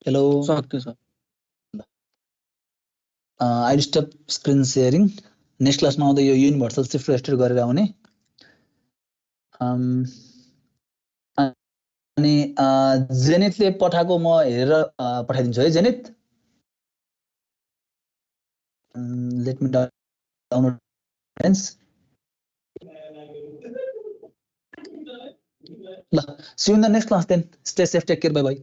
[SPEAKER 1] हेलो
[SPEAKER 5] सक्यो sir
[SPEAKER 1] I stop screen sharing next क्लासमा आउँदा यो युनिभर्सल शिफ्ट रजिस्टर गरेर आउने अनि जेनितले पठाएको म हेरेर पठाइदिन्छु है जेनित लेट मी डाउनलोड ल see you in the next class then stay safe take care bye bye